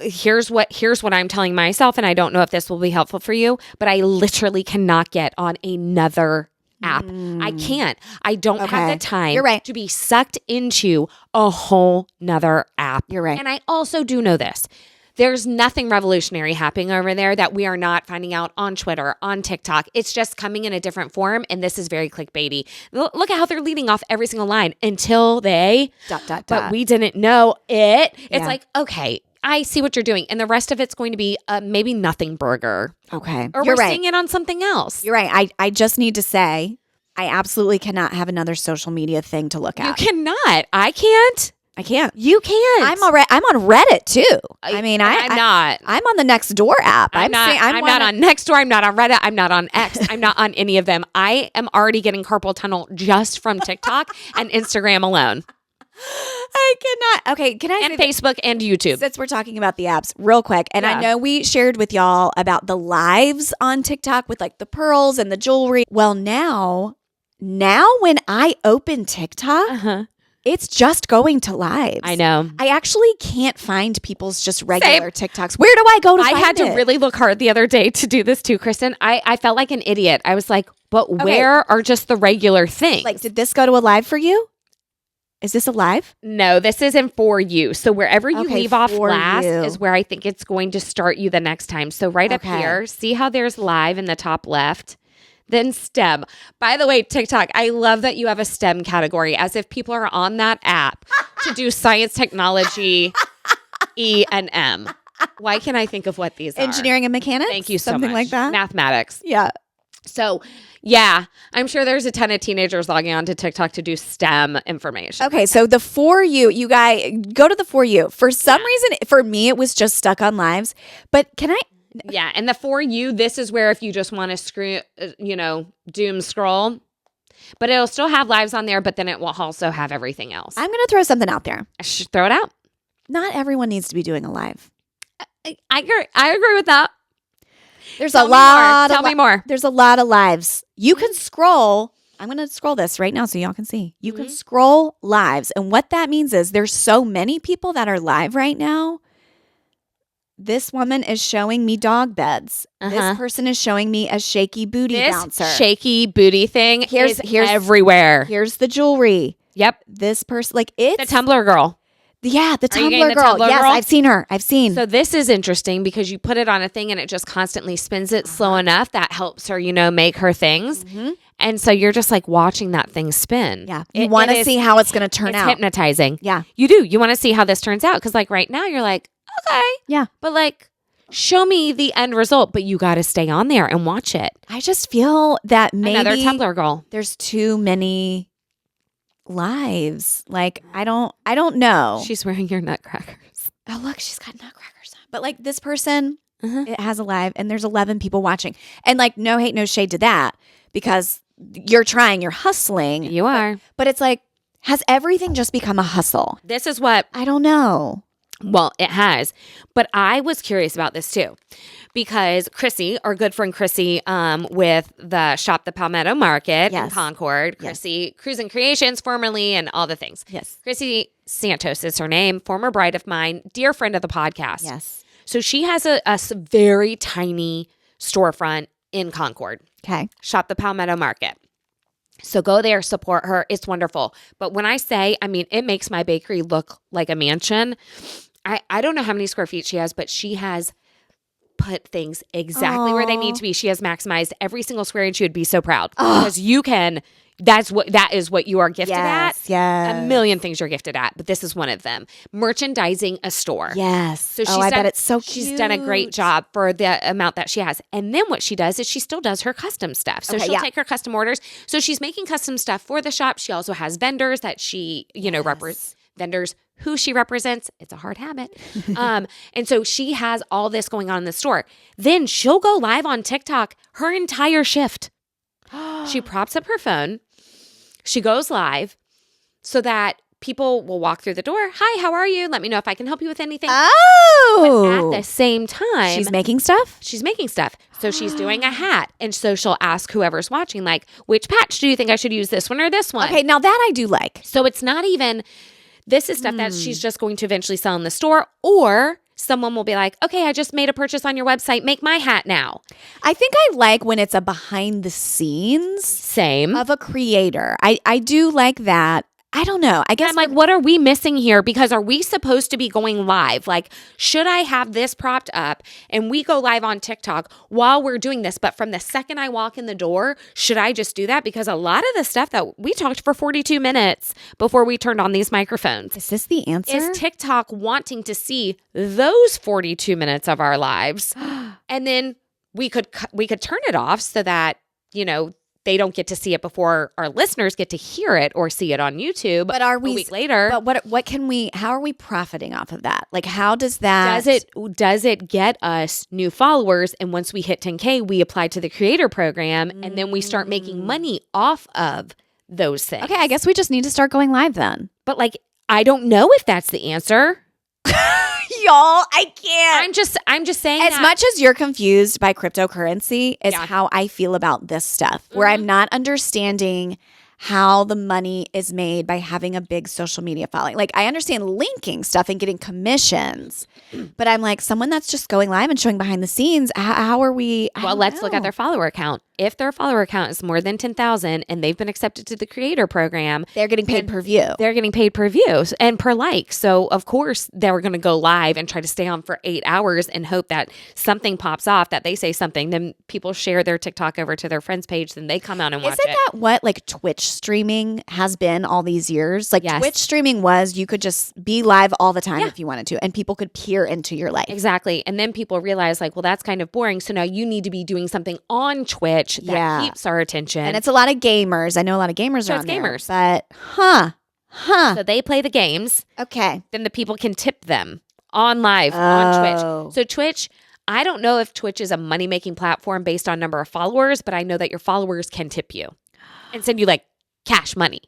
Here's what I'm telling myself, and I don't know if this will be helpful for you, but I literally cannot get on another app. I can't. I don't have the time to be sucked into a whole nother app.
You're right.
And I also do know this. There's nothing revolutionary happening over there that we are not finding out on Twitter, on TikTok. It's just coming in a different form, and this is very clickbaity. Look at how they're leading off every single line until they... ... But we didn't know it. It's like, okay, I see what you're doing. And the rest of it's going to be maybe nothing burger.
Okay.
Or we're seeing it on something else.
You're right. I just need to say, I absolutely cannot have another social media thing to look at.
You cannot. I can't.
I can't.
You can't.
I'm on Reddit too. I'm
not.
I'm on the Nextdoor app.
I'm not on Nextdoor. I'm not on Reddit. I'm not on X. I'm not on any of them. I am already getting carpal tunnel just from TikTok and Instagram alone.
I cannot. Okay, can I?
And Facebook and YouTube.
Since we're talking about the apps real quick, and I know we shared with y'all about the lives on TikTok with like the pearls and the jewelry. Well, now when I open TikTok, it's just going to lives.
I know.
I actually can't find people's just regular TikToks. Where do I go to find it?
I had to really look hard the other day to do this too, Kristen. I felt like an idiot. I was like, but where are just the regular things?
Like, did this go to a live for you? Is this a live?
No, this isn't for you. So wherever you leave off last is where I think it's going to start you the next time. So right up here, see how there's live in the top left? Then STEM. By the way, TikTok, I love that you have a STEM category, as if people are on that app to do science, technology, E and M. Why can't I think of what these are?
Engineering and mechanics?
Thank you so
Something
much.
like that?
Mathematics.
Yeah.
So, yeah, I'm sure there's a ton of teenagers logging on to TikTok to do STEM information.
Okay, so the For You guys, go to the For You. For some reason, for me, it was just stuck on lives. But can I...
Yeah, and the For You, this is where if you just want to doom scroll, but it'll still have lives on there, but then it will also have everything else.
I'm going to throw something out there.
I should throw it out.
Not everyone needs to be doing a live.
I agree with that.
There's
Tell me more.
There's a lot of lives. You can scroll. I'm going to scroll this right now so y'all can see. You can scroll lives. And what that means is there's so many people that are live right now. This woman is showing me dog beds. This person is showing me a shaky booty bouncer.
Shaky booty thing here's everywhere.
Here's the jewelry.
Yep.
This person, like it's
the Tumblr girl.
Yeah, the
Are you
Tumblr
getting the
girl.
Tumblr
Yes,
girl?
I've seen her. I've seen.
So this is interesting because you put it on a thing and it just constantly spins it slow enough that helps her, make her things. And so you're just like watching that thing spin.
Yeah. You want to see how it's going to turn out.
It's hypnotizing.
Yeah.
You do. You want to see how this turns out because like right now you're like, okay.
Yeah.
But like, show me the end result, but you got to stay on there and watch it.
I just feel that maybe
Another Tumblr girl.
There's too many lives. Like I don't know.
She's wearing your nutcrackers.
Oh look, she's got nutcrackers on. But like this person, it has a live, and there's 11 people watching, and like no hate, no shade to that because you're trying, you're hustling.
You are,
but it's like, has everything just become a hustle?
This is what
I don't know.
Well, it has, but I was curious about this too, because Chrissy, our good friend Chrissy, with the Shop the Palmetto Market in Concord, Chrissy Cruise and Creations formerly, and all the things.
Yes,
Chrissy Santos is her name, former bride of mine, dear friend of the podcast.
Yes,
so she has a very tiny storefront in Concord.
Okay,
Shop the Palmetto Market. So go there, support her. It's wonderful. But when I say, it makes my bakery look like a mansion. I don't know how many square feet she has, but she has put things exactly where they need to be. She has maximized every single square inch. You would be so proud because you can. That is what you are gifted at.
Yes.
A million things you're gifted at, but this is one of them. Merchandising a store.
Yes.
So
I bet it's so cute.
She's done a great job for the amount that she has. And then what she does is she still does her custom stuff. So she'll take her custom orders. So she's making custom stuff for the shop. She also has vendors that she, represents. Vendors who she represents. It's a hard habit. And so she has all this going on in the store. Then she'll go live on TikTok her entire shift. She props up her phone. She goes live so that people will walk through the door. Hi, how are you? Let me know if I can help you with anything.
Oh.
But at the same time,
she's making stuff?
She's making stuff. So she's doing a hat. And so she'll ask whoever's watching, like, which patch do you think I should use, this one or this one?
Okay, now that I do like.
So it's not even, this is stuff that she's just going to eventually sell in the store, or someone will be like, okay, I just made a purchase on your website. Make my hat now.
I think I like when it's a behind the scenes
Same.
of a creator. I do like that. I don't know. I guess
I'm like, what are we missing here? Because are we supposed to be going live? Like, should I have this propped up and we go live on TikTok while we're doing this? But from the second I walk in the door, should I just do that? Because a lot of the stuff that we talked for 42 minutes before we turned on these microphones.
Is this the answer?
Is TikTok wanting to see those 42 minutes of our lives? And then we could turn it off so that, they don't get to see it before our listeners get to hear it or see it on YouTube.
But are we
a week later?
But what can we? How are we profiting off of that? Like, how does that?
Does it get us new followers? And once we hit 10K, we apply to the creator program, and then we start making money off of those things.
Okay, I guess we just need to start going live then.
But I don't know if that's the answer.
Y'all, I can't.
I'm just saying
as much as you're confused by cryptocurrency is how I feel about this stuff, where I'm not understanding how the money is made by having a big social media following. Like, I understand linking stuff and getting commissions, but I'm like, someone that's just going live and showing behind the scenes, how are we?
Well, let's look at their follower count. if their follower count is more than 10,000 and they've been accepted to the creator program,
They're getting paid per view.
they're getting paid per view and per like. So of course they're going to go live and try to stay on for 8 hours and hope that something pops off, that they say something. Then people share their TikTok over to their friends page. Then they come out and watch it.
Isn't that what like Twitch streaming has been all these years? Like
Yes.
Twitch streaming was you could just be live all the time if you wanted to, and people could peer into your life.
Exactly. And then people realize like, well, that's kind of boring. So now you need to be doing something on Twitch that keeps our attention.
And it's a lot of gamers. I know a lot of gamers
So
are
it's
on there,
gamers.
but
So they play the games.
okay.
Then the people can tip them on live on
Oh.
Twitch. So Twitch, I don't know if Twitch is a money-making platform based on number of followers, but I know that your followers can tip you and send you like cash money.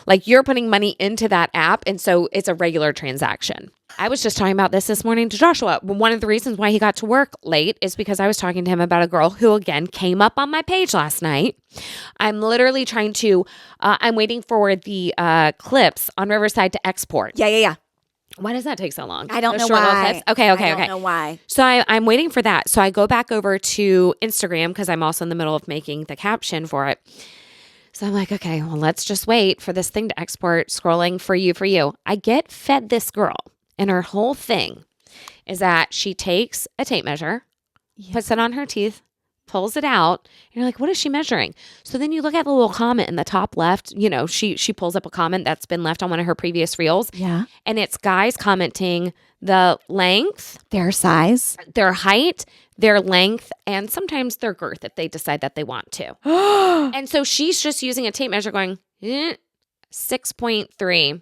Like you're putting money into that app, and so it's a regular transaction. I was just talking about this morning to Joshua. One of the reasons why he got to work late is because I was talking to him about a girl who, again, came up on my page last night. I'm literally trying to, I'm waiting for the clips on Riverside to export.
Yeah.
Why does that take so long?
I don't
Those
know
short little
why.
clips? Okay.
I don't know why.
So I'm waiting for that. So I go back over to Instagram because I'm also in the middle of making the caption for it. So I'm like, okay, well, let's just wait for this thing to export, scrolling for you. I get fed this girl, and her whole thing is that she takes a tape measure, puts it on her teeth, pulls it out, and you're like, what is she measuring? So then you look at the little comment in the top left. You know, she pulls up a comment that's been left on one of her previous reels.
Yeah.
And it's guys commenting the length,
Their size.
their height, their length, and sometimes their girth if they decide that they want to. And so she's just using a tape measure going, 6.3.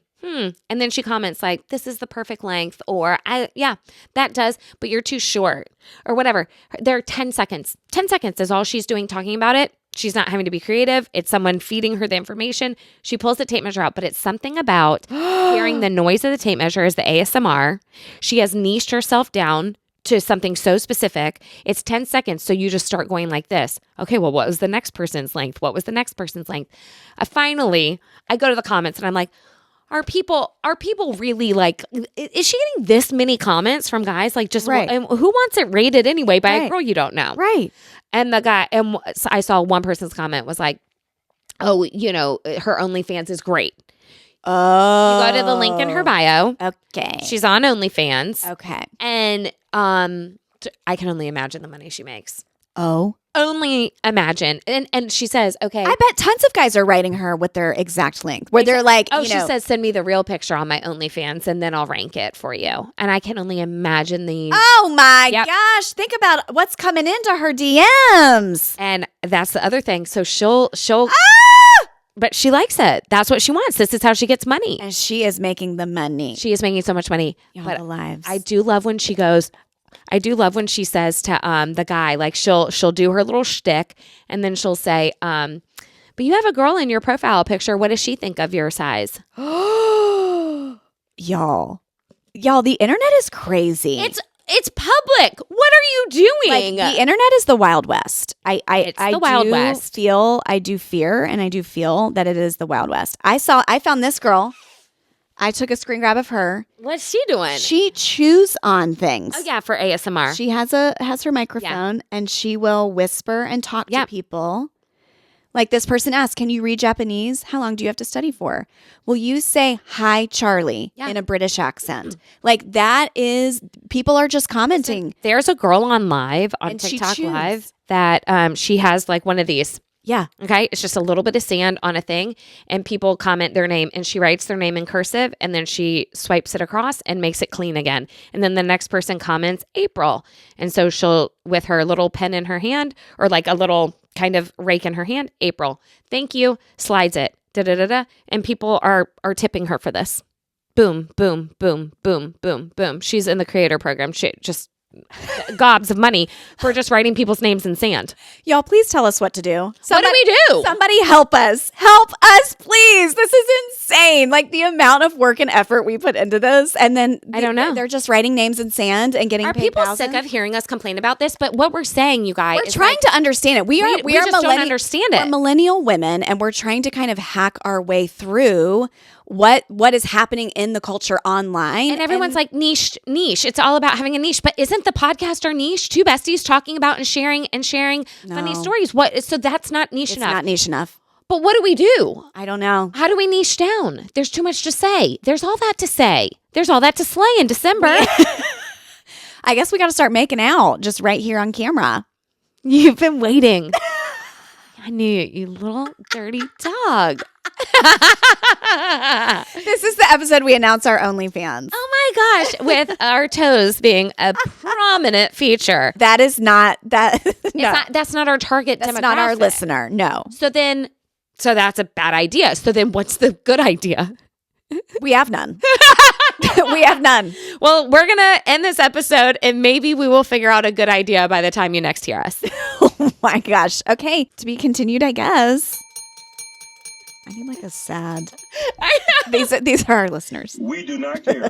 And then she comments like, this is the perfect length, or that does, but you're too short, or whatever. They're 10 seconds. 10 seconds is all she's doing talking about it. She's not having to be creative. It's someone feeding her the information. She pulls the tape measure out, but it's something about hearing the noise of the tape measure is the ASMR. She has niched herself down to something so specific. It's 10 seconds. So you just start going like this. Okay, well, what was the next person's length? What was the next person's length? Finally, I go to the comments and I'm like, are people really like, is she getting this many comments from guys? Like just,
Right.
and who wants it rated anyway by
Right.
a girl you don't know?
Right.
And the guy, and I saw one person's comment was like, oh, you know, her OnlyFans is great.
Oh.
You go to the link in her bio.
Okay.
She's on OnlyFans.
okay.
And I can only imagine the money she makes.
Oh.
Only imagine. And she says, okay.
I bet tons of guys are writing her with their exact length, where they're like,
oh,
you
she
know,
says, send me the real picture on my OnlyFans and then I'll rank it for you. And I can only imagine the.
oh my
Yep.
gosh, think about what's coming into her DMs.
And that's the other thing. So she'll, but she likes it. That's what she wants. This is how she gets money.
And she is making the money.
She is making so much money.
Y'all,
But
the lives.
I do love when she goes. I do love when she says to the guy, like she'll do her little shtick, and then she'll say, "But you have a girl in your profile picture. What does she think of your size?"
Y'all, the internet is crazy.
It's public. What are you doing?
Like, the internet is the Wild West.
It's the Wild West.
I do fear, and I do feel that it is the Wild West. I found this girl. I took a screen grab of her.
What's she doing?
She chews on things.
Oh yeah, for ASMR.
She has her microphone, and she will whisper and talk to people. Like this person asked, can you read Japanese? How long do you have to study for? Will you say, hi, Charlie, in a British accent? Like that is, people are just commenting.
There's a girl on live, on
And she
TikTok
chews.
Live, that she has like one of these.
Yeah.
Okay. It's just a little bit of sand on a thing, and people comment their name, and she writes their name in cursive, and then she swipes it across and makes it clean again. And then the next person comments April. And so she'll, with her little pen in her hand, or like a little kind of rake in her hand, April, thank you, slides it, da-da-da-da. And people are tipping her for this. Boom, boom, boom, boom, boom, boom. She's in the creator program. She just gobs of money for just writing people's names in sand.
Y'all, please tell us what to do.
What do we do?
Somebody help us. Help us, please. This is insane. Like the amount of work and effort we put into this. And then
I don't know.
They're just writing names in sand and getting
Are
paid
people
thousands.
sick of hearing us complain about this? But what we're saying, you guys,
We're
is
trying
like,
to understand it. We are
we just don't understand it.
We're millennial women, and we're trying to kind of hack our way through what is happening in the culture online.
And everyone's like niche. It's all about having a niche. But isn't the podcast our niche? Two besties talking about and sharing funny stories. So that's not niche enough.
It's not niche enough.
But what do we do?
I don't know.
How do we niche down? There's too much to say. There's all that to say. There's all that to slay in December.
I guess we got to start making out just right here on camera.
You've been waiting. I knew it, you little dirty dog.
This is the episode we announce our OnlyFans.
Oh my gosh, with our toes being a prominent feature.
That is not that.
That's not our target demographic.
That's not our listener. No.
So that's a bad idea. So then what's the good idea?
We have none. We have none.
Well, we're going to end this episode and maybe we will figure out a good idea by the time you next hear us.
Oh my gosh. Okay. To be continued, I guess. I need like a sad. These are our listeners.
We do not care.